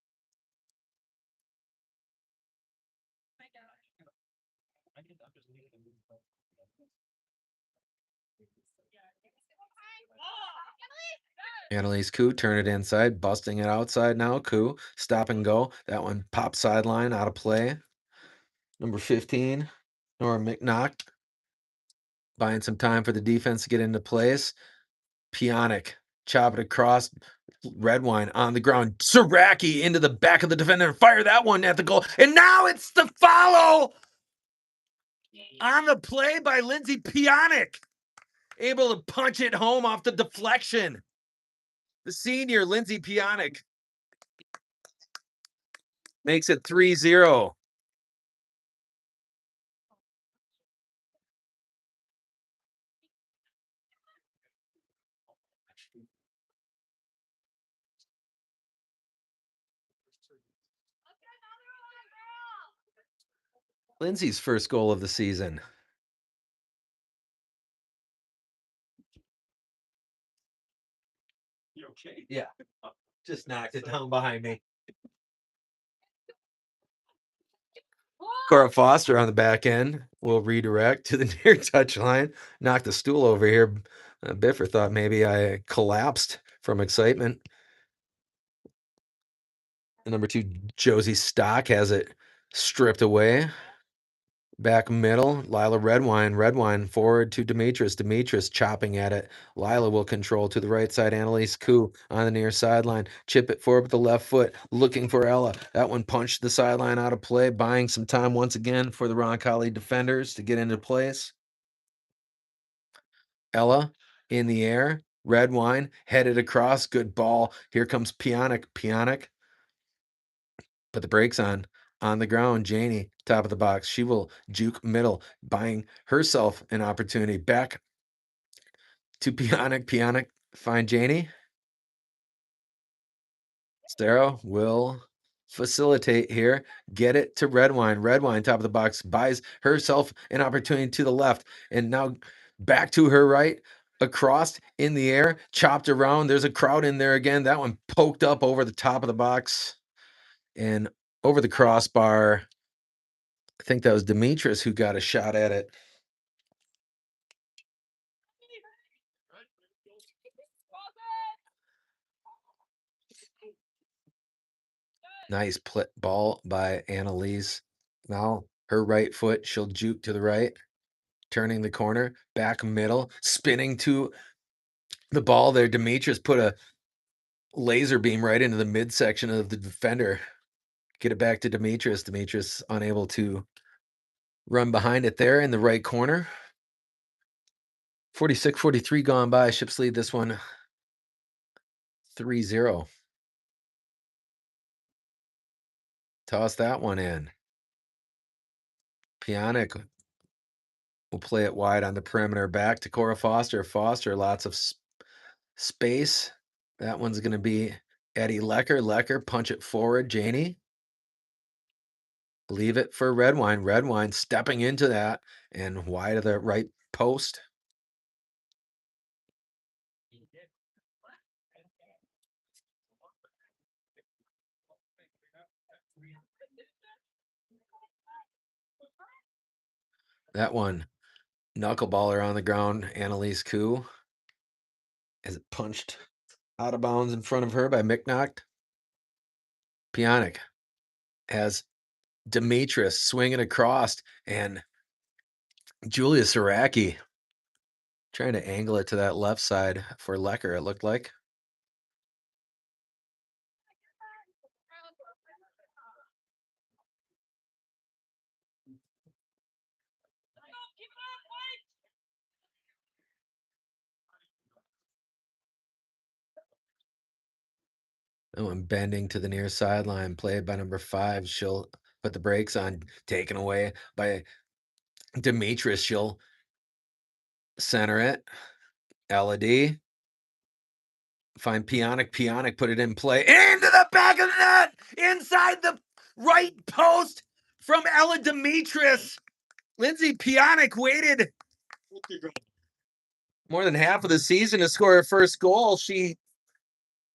Annalise Koo, turn it inside, busting it outside now. Koo, stop and go. That one pop sideline, out of play. Number 15, Nora McNock, buying some time for the defense to get into place. Pionic chop it across. Red wine on the ground. Siraki into the back of the defender. Fire that one at the goal. And now it's the follow on the play by Lindsay Pionk. Able to punch it home off the deflection. The senior, Lindsay Pionk, makes it 3-0. Lindsay's first goal of the season. You okay? Yeah. Just knocked it down behind me. Cora Foster on the back end will redirect to the near touch line. Knocked the stool over here. Biffer thought maybe I collapsed from excitement. The number 2, Josie Stock, has it stripped away. Back middle, Lila Redwine forward to Demetrius. Demetrius chopping at it. Lila will control to the right side. Annalise Koo on the near sideline. Chip it forward with the left foot, looking for Ella. That one punched the sideline out of play, buying some time once again for the Roncalli defenders to get into place. Ella in the air. Redwine headed across. Good ball. Here comes Pionk. Pionk put the brakes on the ground. Janie, top of the box. She will juke middle, buying herself an opportunity. Back to Pionk. Pionk find Janie. Sarah will facilitate here. Get it to Redwine. Redwine, top of the box, buys herself an opportunity to the left. And now back to her right. Across in the air, chopped around. There's a crowd in there again. That one poked up over the top of the box and over the crossbar. I think that was Demetrius who got a shot at it. Nice ball by Annalise. Now her right foot, she'll juke to the right, turning the corner, back middle, spinning to the ball there. Demetrius put a laser beam right into the midsection of the defender. Get it back to Demetrius. Demetrius unable to run behind it there in the right corner. 46-43 gone by. Ships lead this one 3-0. Toss that one in. Pionk will play it wide on the perimeter. Back to Cora Foster. Foster, lots of space. That one's going to be Eddie Lecker. Lecker, punch it forward. Janie. Leave it for Redwine. Redwine stepping into that and wide of the right post. That one, knuckleballer on the ground. Annalise Koo as it punched out of bounds in front of her by Micknock. Pionk has Demetrius swinging across, and Julia Siraki trying to angle it to that left side for Lecker, it looked like. That one bending to the near sideline, played by number 5. She'll put the brakes on, taken away by Demetrius. She'll center it. Elodie. Find Pionk. Pionk put it in play. Into the back of the net! Inside the right post from Ella Demetrius. Lindsay Pionk waited more than half of the season to score her first goal. She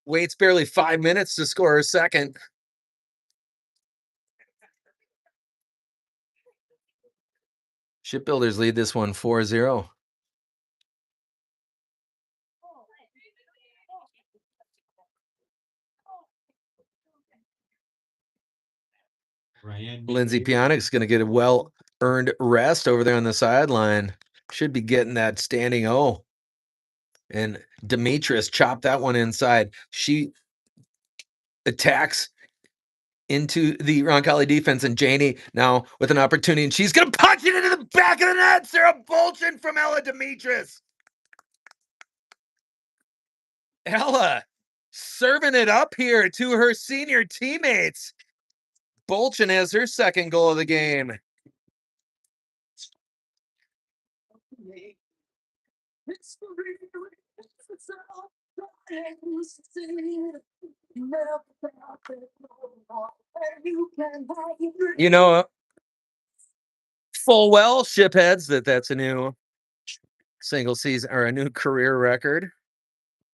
waits barely 5 minutes to score her second. Shipbuilders lead this one 4-0. Lindsay Pionk's going to get a well-earned rest over there on the sideline. Should be getting that standing O. And Demetrius chopped that one inside. She attacks into the Roncalli defense, and Janie now with an opportunity, and she's going to punch it into the back of the net. Sarah Bolchin from Ella Demetrius. Ella serving it up here to her senior teammates. Bolchin has her second goal of the game. You know, full well, shipheads, that's a new single season or a new career record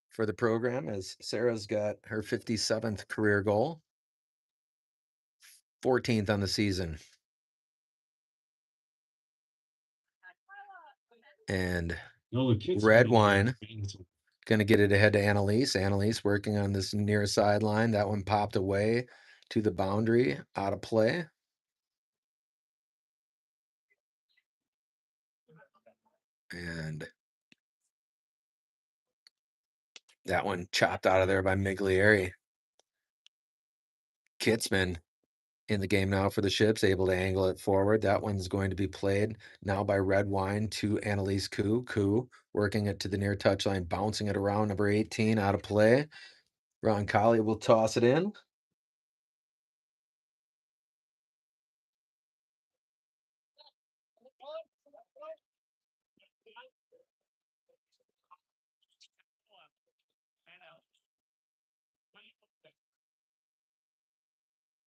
for the program, as Sarah's got her 57th career goal, 14th on the season. And red wine going to get it ahead to Annalise. Annalise working on this near sideline. That one popped away to the boundary, out of play. And that one chopped out of there by Miglieri. Kitzman in the game now for the Ships, able to angle it forward. That one's going to be played now by Red Wine to Annalise Koo. Koo working it to the near touchline, bouncing it around, number 18, out of play. Roncalli will toss it in.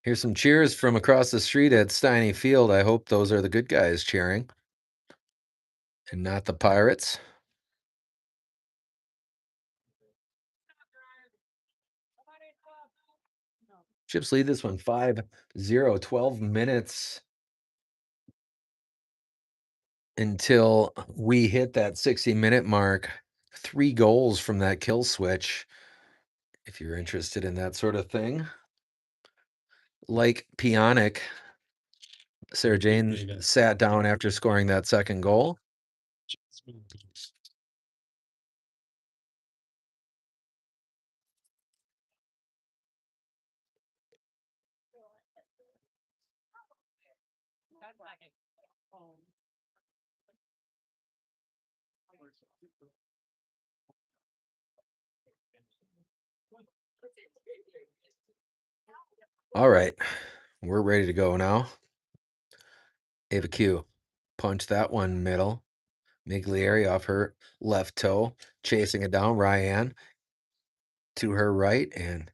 Here's some cheers from across the street at Steiny Field. I hope those are the good guys cheering and not the Pirates. Ships lead this one 5-0, 12 minutes until we hit that 60-minute mark. 3 goals from that kill switch, if you're interested in that sort of thing. Like Pionic, Sarah Jane sat down after scoring that second goal. All right, we're ready to go now. Ava Q, punch that one middle. Miglieri off her left toe, chasing it down. Ryan to her right, and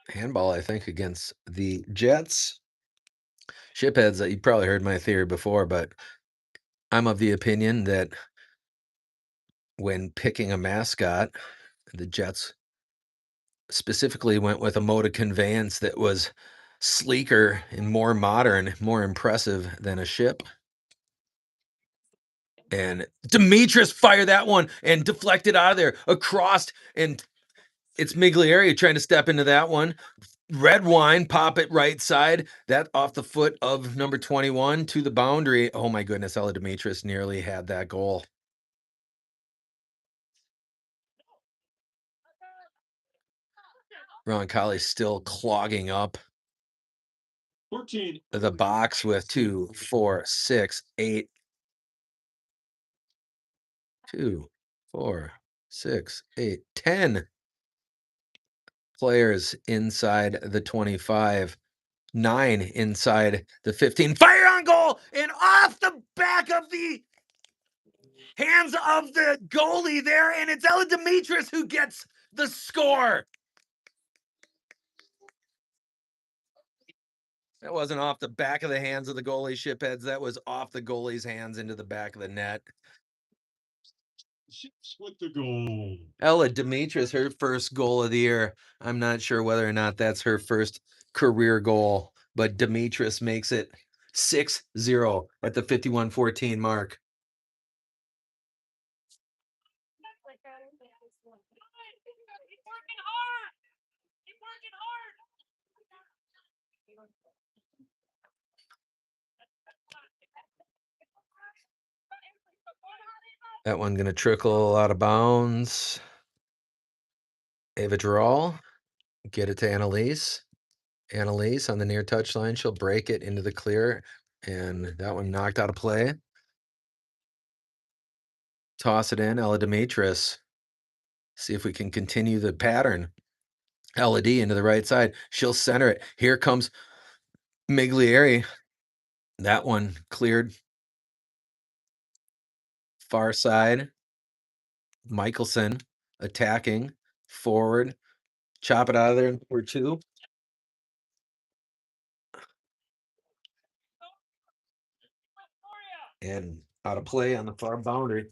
handball, I think, against the Jets. Shipheads, you probably heard my theory before, but I'm of the opinion that when picking a mascot, the Jets specifically went with a mode of conveyance that was sleeker and more modern, more impressive than a ship. And Demetrius fired that one and deflected out of there across, and it's Miglieri trying to step into that one. Red Wine, pop it right side. That off the foot of number 21 to the boundary. Oh my goodness, Ella Demetrius nearly had that goal. Roncalli still clogging up 14. the box with 2, 4, 6, 8. 2, 4, 6, 8, 10 players inside the 25. 9 inside the 15. Fire on goal and off the back of the hands of the goalie there, and it's Ella Demetrius who gets the score. That wasn't off the back of the hands of the goalie, shipheads. That was off the goalie's hands into the back of the net. Ships with the goal. Ella Demetrius, her first goal of the year. I'm not sure whether or not that's her first career goal, but Demetrius makes it 6-0 at the 51-14 mark. That one gonna trickle out of bounds. Ava draw. Get it to Annalise. Annalise on the near touchline. She'll break it into the clear. And that one knocked out of play. Toss it in. Ella Demetris. See if we can continue the pattern. Ella D into the right side. She'll center it. Here comes Miglieri. That one cleared. Far side. Michelson attacking. Forward. Chop it out of there for two. And out of play on the far boundary.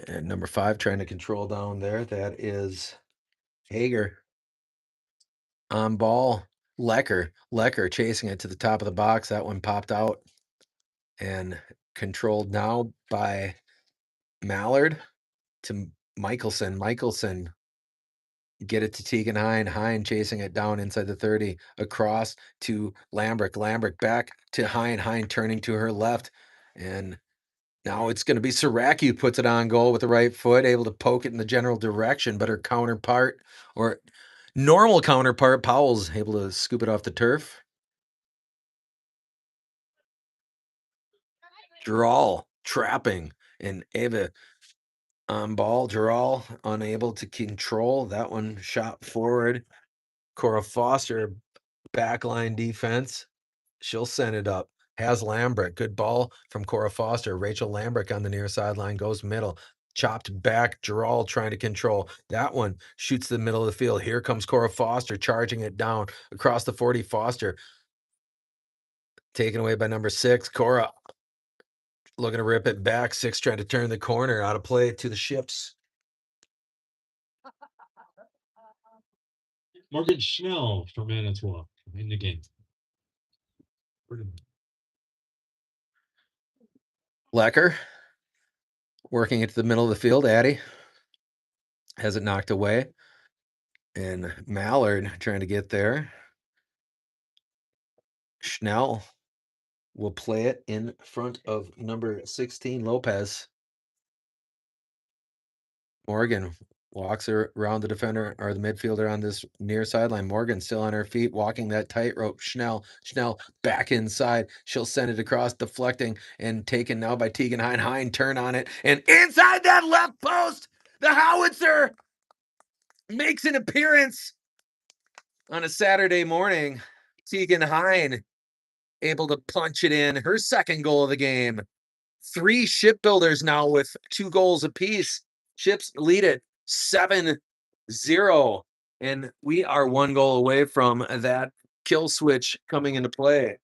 And number 5 trying to control down there. That is Hager. On ball. Lecker chasing it to the top of the box. That one popped out and controlled now by Mallard to Michelson. Michelson get it to Tegan Hine. Hine chasing it down inside the 30. Across to Lambrick. Lambrick back to Hine. Hine turning to her left. And now it's going to be Siraki who puts it on goal with the right foot, able to poke it in the general direction, but her counterpart, or normal counterpart, Powell's able to scoop it off the turf. Giral trapping, and Ava on ball. Giral unable to control. That one shot forward. Cora Foster, backline defense. She'll send it up. Has Lambrick. Good ball from Cora Foster. Rachel Lambrick on the near sideline goes middle. Chopped back. Giral trying to control. That one shoots the middle of the field. Here comes Cora Foster charging it down across the 40. Foster taken away by number 6. Cora looking to rip it back. 6 trying to turn the corner. Out of play to the Ships. Morgan Schnell for Manitowoc in the game. Lecker working into the middle of the field. Addie has it knocked away. And Mallard trying to get there. Schnell will play it in front of number 16, Lopez. Morgan walks around the defender or the midfielder on this near sideline. Morgan still on her feet, walking that tightrope. Schnell back inside. She'll send it across, deflecting and taken now by Tegan Hine. Hine turn on it, and inside that left post, the howitzer makes an appearance on a Saturday morning. Tegan Hine able to punch it in. Her second goal of the game. 3 shipbuilders now with 2 goals apiece. Ships lead it 7-0. And we are 1 goal away from that kill switch coming into play.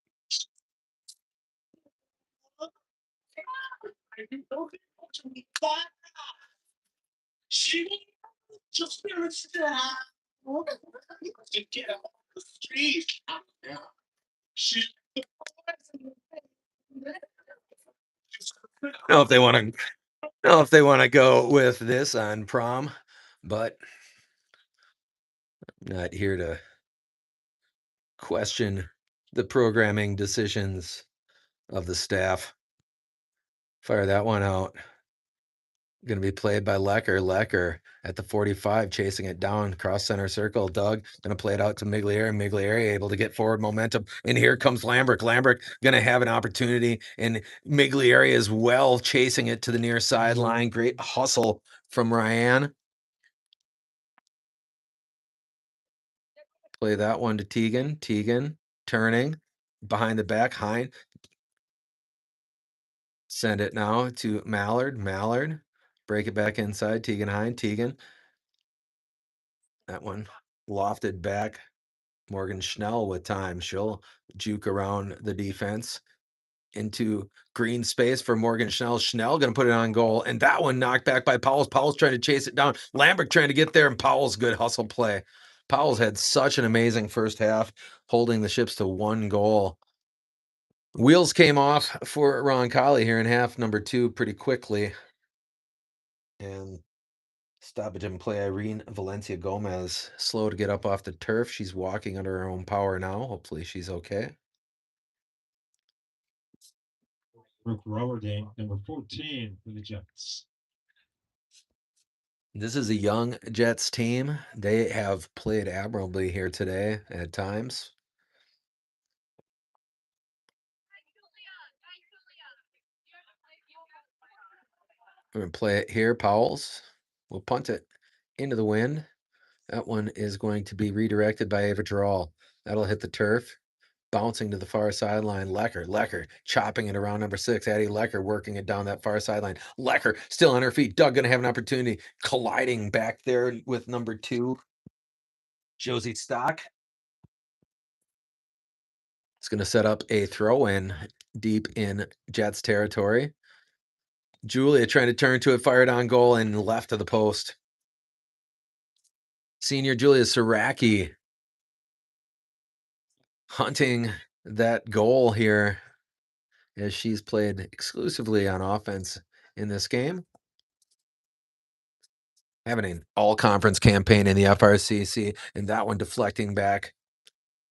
I don't know if they want to go with this on prom, but I'm not here to question the programming decisions of the staff. Fire that one out. Going to be played by Lecker. Lecker at the 45, chasing it down cross center circle. Doug going to play it out to Miglieri. Miglieri able to get forward momentum. And here comes Lambrick. Lambrick going to have an opportunity. And Miglieri as well, chasing it to the near sideline. Great hustle from Ryan. Play that one to Tegan. Tegan turning behind the back. Hine. Send it now to Mallard. Mallard. Break it back inside. Tegan Hine. Tegan. That one lofted back. Morgan Schnell with time. She'll juke around the defense into green space for Morgan Schnell. Schnell going to put it on goal. And that one knocked back by Powell's. Powell's trying to chase it down. Lambert trying to get there, and Powell's good hustle play. Powell's had such an amazing first half, holding the Ships to 1 goal. Wheels came off for Roncalli here in half number 2 pretty quickly. And stoppage in play, Irene Valencia Gomez, slow to get up off the turf. She's walking under her own power now. Hopefully she's okay. Brooke Rowerding, number 14 for the Jets. This is a young Jets team. They have played admirably here today at times. We're going to play it here. Powell's will punt it into the wind. That one is going to be redirected by Ava Drawal. That'll hit the turf. Bouncing to the far sideline. Lecker chopping it around number 6. Addie Lecker working it down that far sideline. Lecker still on her feet. Doug going to have an opportunity. Colliding back there with number 2, Josie Stock. It's going to set up a throw-in deep in Jets territory. Julia trying to turn to it, fired on goal and left of the post. Senior Julia Saraki hunting that goal here as she's played exclusively on offense in this game. Having an all-conference campaign in the FRCC, and that one deflecting back.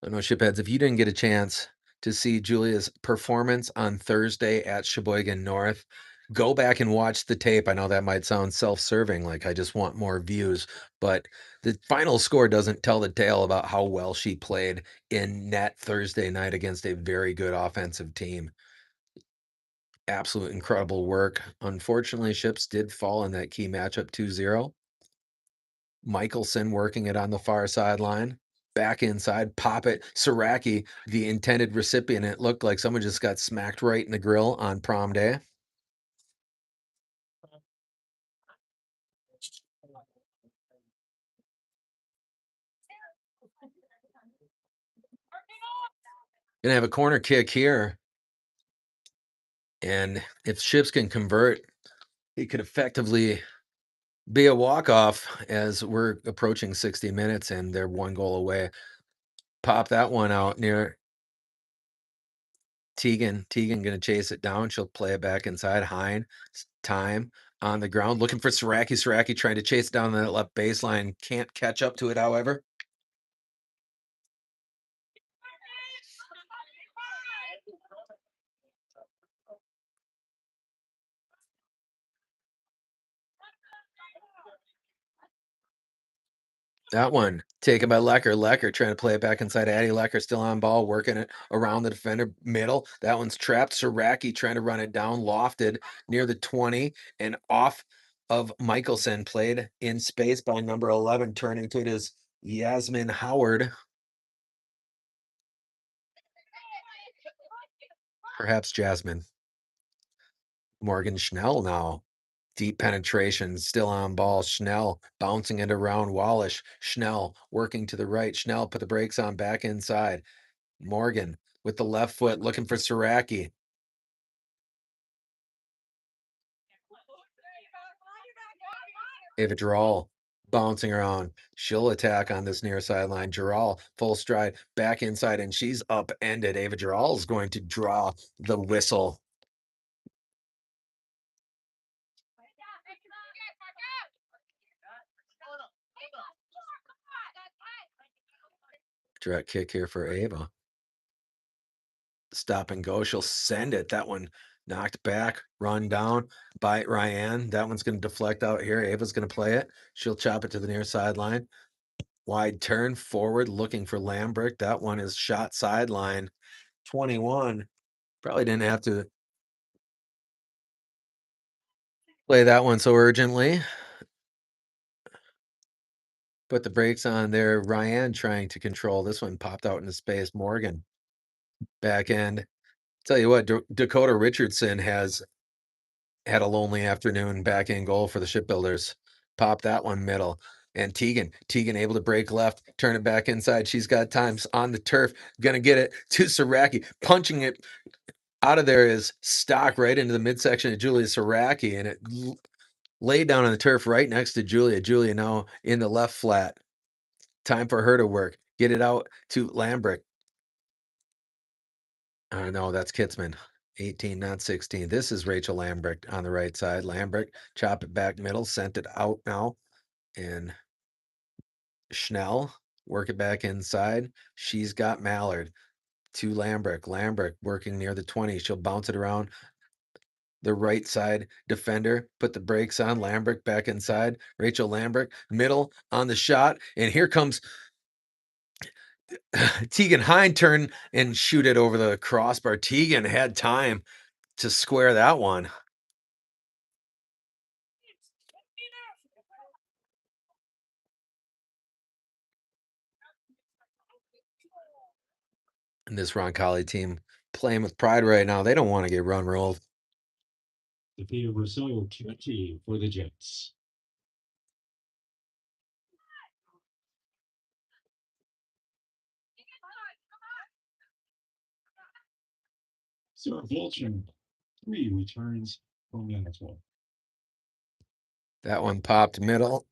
I know, Shipheads, if you didn't get a chance to see Julia's performance on Thursday at Sheboygan North, go back and watch the tape. I know that might sound self-serving, like I just want more views, but the final score doesn't tell the tale about how well she played in net Thursday night against a very good offensive team. Absolute incredible work. Unfortunately, Ships did fall in that key matchup 2-0. Michelson working it on the far sideline. Back inside, pop it. Saraki, the intended recipient. It looked like someone just got smacked right in the grill on prom day. Gonna have a corner kick here. And if Ships can convert, it could effectively be a walk-off as we're approaching 60 minutes and they're 1 goal away. Pop that one out near Tegan. Tegan gonna chase it down. She'll play it back inside. Hine, time on the ground, looking for Saraki. Saraki trying to chase it down the left baseline. Can't catch up to it, however. That one taken by Lecker. Lecker trying to play it back inside. Addie Lecker still on ball, working it around the defender middle. That one's trapped. Saraki trying to run it down, lofted near the 20 and off of Michelson. Played in space by number 11. Turning to it is Yasmin Howard. Perhaps Jasmine. Morgan Schnell now. Deep penetration, still on ball. Schnell bouncing it around Wallish. Schnell working to the right. Schnell put the brakes on back inside. Morgan with the left foot looking for Saraki. Ava Giral bouncing around. She'll attack on this near sideline. Giral full stride back inside, and she's upended. Ava Giral is going to draw the whistle. Direct kick here for Ava. Stop and go. She'll send it. That one knocked back, run down by Ryan. That one's going to deflect out here. Ava's going to play it. She'll chop it to the near sideline. Wide turn forward, looking for Lambrick. That one is shot sideline. 21. Probably didn't have to play that one so urgently. Put the brakes on there. Ryan trying to control. This one popped out into space. Morgan. Back end. Tell you what, Dakota Richardson has had a lonely afternoon back in goal for the Shipbuilders. Pop that one middle. And Tegan able to break left, turn it back inside. She's got times on the turf, gonna get it to Saraki, punching it out of there is Stock right into the midsection of Julia Saraki, and it laid down on the turf right next to Julia. Julia now in the left flat. Time for her to work. Get it out to Lambrick. No, that's Kitzman. 18, not 16. This is Rachel Lambrick on the right side. Lambrick, chop it back middle, sent it out now. And Schnell, work it back inside. She's got Mallard to Lambrick. Lambrick working near the 20. She'll bounce it around the right side defender, put the brakes on. Lambrick back inside. Rachel Lambrick, middle on the shot. And here comes Tegan Hine, turn and shoot it over the crossbar. Tegan had time to square that one. And this Roncalli team playing with pride right now. They don't want to get run rolled. The Peter Rousseau 20 for the Jets. Sarah Volchin, 3 returns from Manitowoc. That one popped middle.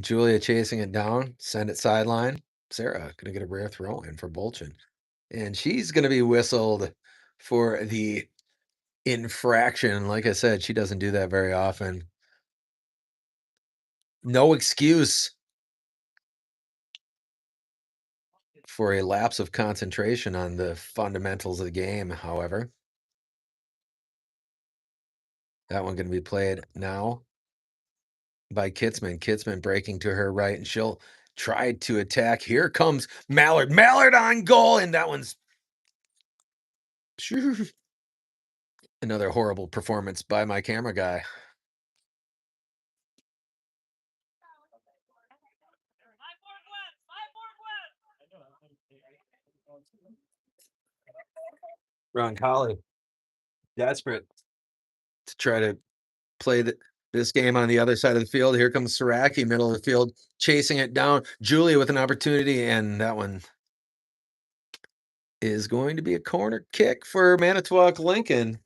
Julia chasing it down, send it sideline. Sarah gonna get a rare throw in for Bolchin. And she's gonna be whistled for the infraction. Like I said, she doesn't do that very often. No excuse for a lapse of concentration on the fundamentals of the game, however. That one gonna be played now by Kitzman. Kitzman breaking to her right, and she'll try to attack. Here comes Mallard. Mallard on goal, and that one's another horrible performance by my camera guy. Roncalli, desperate to try to play this game on the other side of the field. Here comes Saraki, middle of the field, chasing it down. Julia with an opportunity, and that one is going to be a corner kick for Manitowoc Lincoln.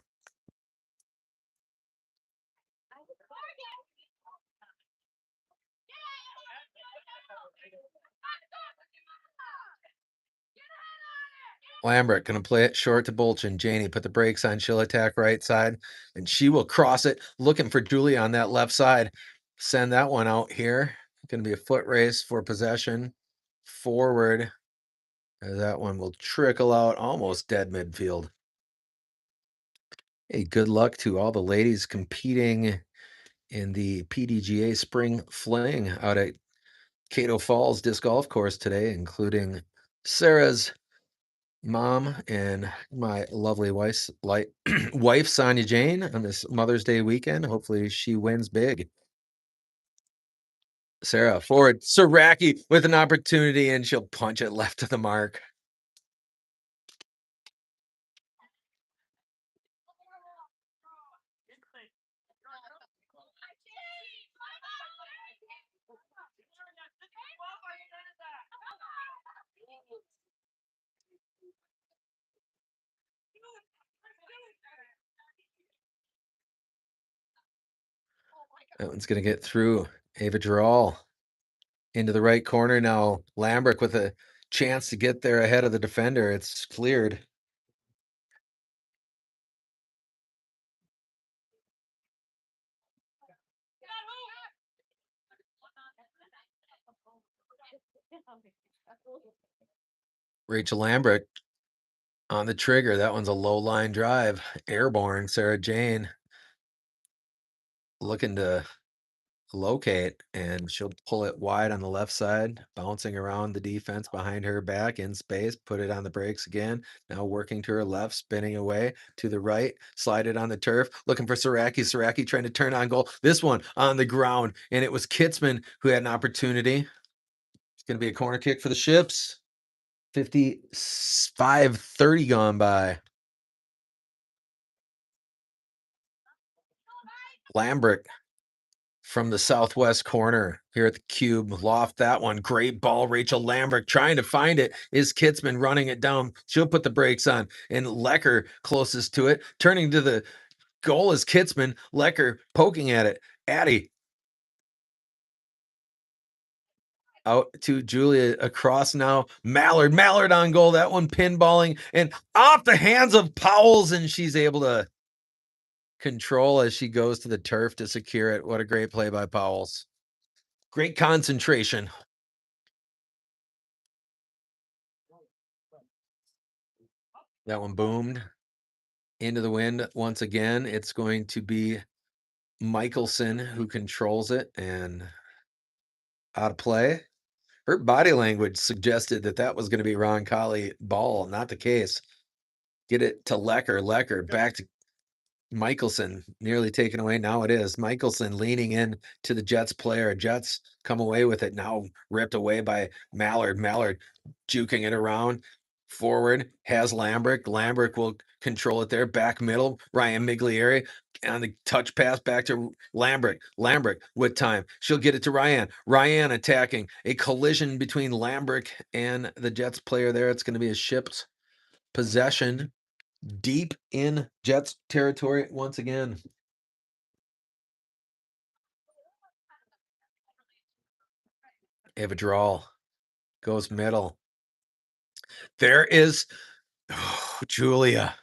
Lambert gonna play it short to Bolchin. Janie put the brakes on. She'll attack right side, and she will cross it, looking for Julia on that left side. Send that one out here. Gonna be a foot race for possession. Forward. That one will trickle out almost dead midfield. Hey, good luck to all the ladies competing in the PDGA Spring Fling out at Cato Falls Disc Golf Course today, including Sarah's mom and my lovely wife Sonia Jane on this Mother's Day weekend. Hopefully she wins big. Sarah forward, Saraki with an opportunity, and she'll punch it left to the mark. That one's gonna get through. Ava Giral into the right corner now. Lambrick with a chance to get there ahead of the defender. It's cleared. Rachel Lambrick on the trigger. That one's a low line drive. Airborne. Sarah Jane looking to locate, and she'll pull it wide on the left side, bouncing around the defense behind her back in space, put it on the brakes again. Now working to her left, spinning away to the right, slide it on the turf, looking for Saraki. Saraki trying to turn on goal. This one on the ground, and it was Kitzman who had an opportunity. It's going to be a corner kick for the Ships. 55-30 gone by. Lambrick from the southwest corner here at the cube. Loft that one. Great ball. Rachel Lambrick trying to find it. Is Kitzman running it down? She'll put the brakes on. And Lecker closest to it. Turning to the goal is Kitzman. Lecker poking at it. Addie. Out to Julia across now. Mallard on goal. That one pinballing and off the hands of Powell's, and she's able to control as she goes to the turf to secure it. What a great play by Powell's. Great concentration. That one boomed into the wind once again. It's going to be Michelson who controls it and out of play. Her body language suggested that that was going to be Roncalli ball, not the case. Get it to Lecker. Lecker back to Michelson, nearly taken away. Now it is Michelson leaning in to the Jets player. Jets come away with it. Now ripped away by Mallard. Mallard juking it around. Forward has Lambrick. Lambrick will control it there. Back middle, Ryan Miglieri on the touch pass back to Lambrick. Lambrick with time. She'll get it to Ryan. Ryan attacking. A collision between Lambrick and the Jets player there. It's going to be a ship's possession deep in Jets territory once again. They have a draw. Goes middle. There is Julia.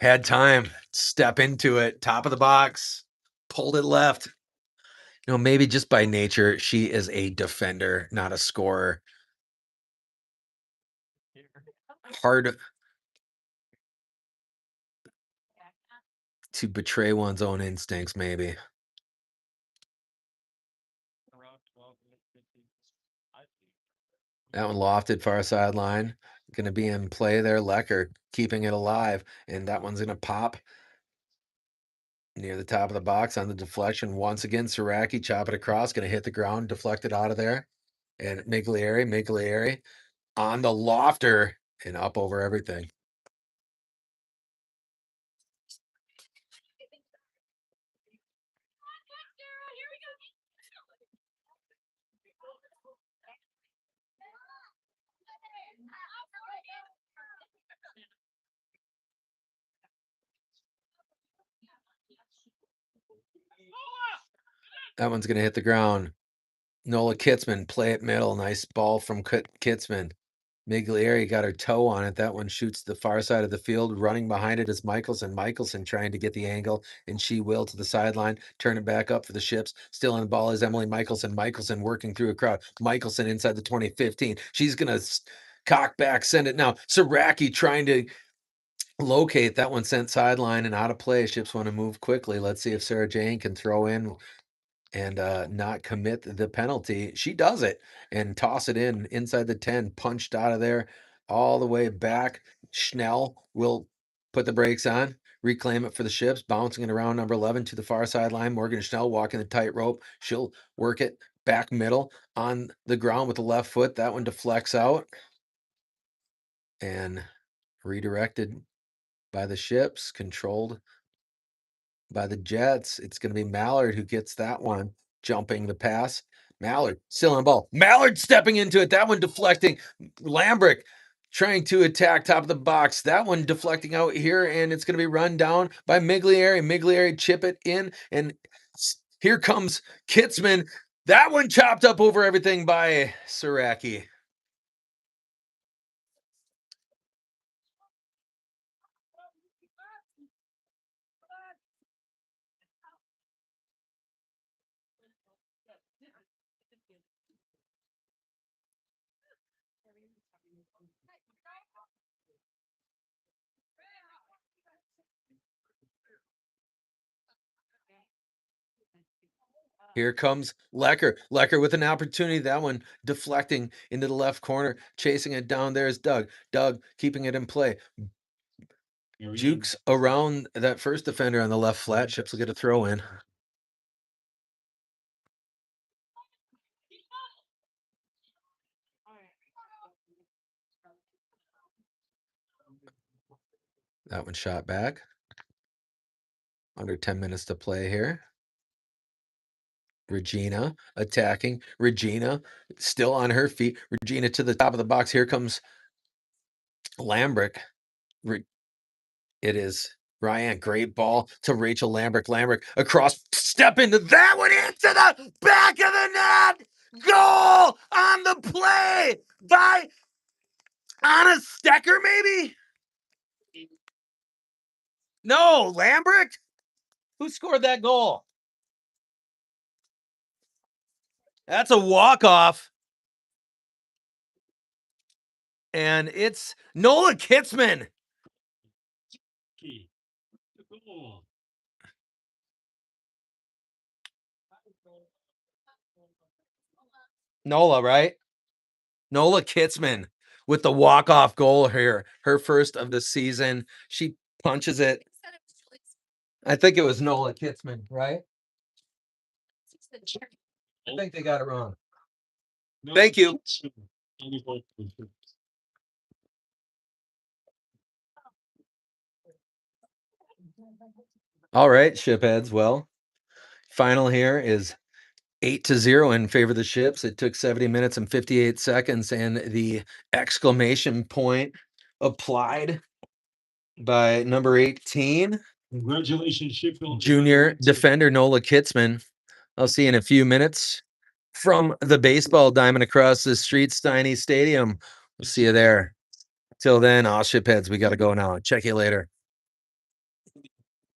Had time. Step into it. Top of the box. Pulled it left. You know, maybe just by nature, she is a defender, not a scorer. Hard to betray one's own instincts, maybe. That one lofted far sideline. Going to be in play there. Lecker keeping it alive. And that one's going to pop near the top of the box on the deflection. Once again, Saraki chop it across. Going to hit the ground. Deflected out of there. And Miglieri on the lofter and up over everything. That one's going to hit the ground. Nola Kitzman, play it middle. Nice ball from Kitzman. Miglieri got her toe on it. That one shoots to the far side of the field. Running behind it is Michelson. Michelson trying to get the angle, and she will to the sideline. Turn it back up for the Ships. Still on the ball is Emily Michelson. Michelson working through a crowd. Michelson inside the 2015. She's going to cock back, send it now. Saraki trying to locate. That one sent sideline and out of play. Ships want to move quickly. Let's see if Sarah Jane can throw in and not commit the penalty. She does it and toss it in inside the 10, punched out of there all the way back. Schnell will put the brakes on, reclaim it for the Ships, bouncing it around number 11 to the far sideline. Morgan Schnell walking the tightrope. She'll work it back middle on the ground with the left foot. That one deflects out and redirected by the Ships, controlled by the Jets. It's going to be Mallard who gets that one, jumping the pass. Mallard still on the ball. Mallard stepping into it. That one deflecting. Lambrick trying to attack top of the box. That one deflecting out here, and it's going to be run down by Miglieri. Miglieri chip it in, and here comes Kitzman. That one chopped up over everything by Saraki. Here comes Lecker. Lecker with an opportunity. That one deflecting into the left corner. Chasing it down there is Doug. Doug keeping it in play. Jukes around that first defender on the left flat. Ships will get a throw in. That one shot back. Under 10 minutes to play here. Regina attacking. Regina still on her feet. Regina to the top of the box. Here comes Lambrick. It is Ryan. Great ball to Rachel Lambrick. Lambrick across. Step into that one into the back of the net. Goal on the play by Anna Stecker, maybe? No, Lambert? Who scored that goal? That's a walk-off. And it's Nola Kitzman. Nola, right? Nola Kitzman with the walk-off goal here. Her first of the season. She punches it. I think it was Nola Kitzman, right? I think they got it wrong. Thank you. All right, shipheads. Well, final here is 8-0 in favor of the ships. It took 70 minutes and 58 seconds, and the exclamation point applied by number 18. Congratulations, Sheffield. Junior defender Nola Kitzman. I'll see you in a few minutes from the baseball diamond across the street, Steiny Stadium. We'll see you there. Till then, all shipheads, we got to go now. Check you later.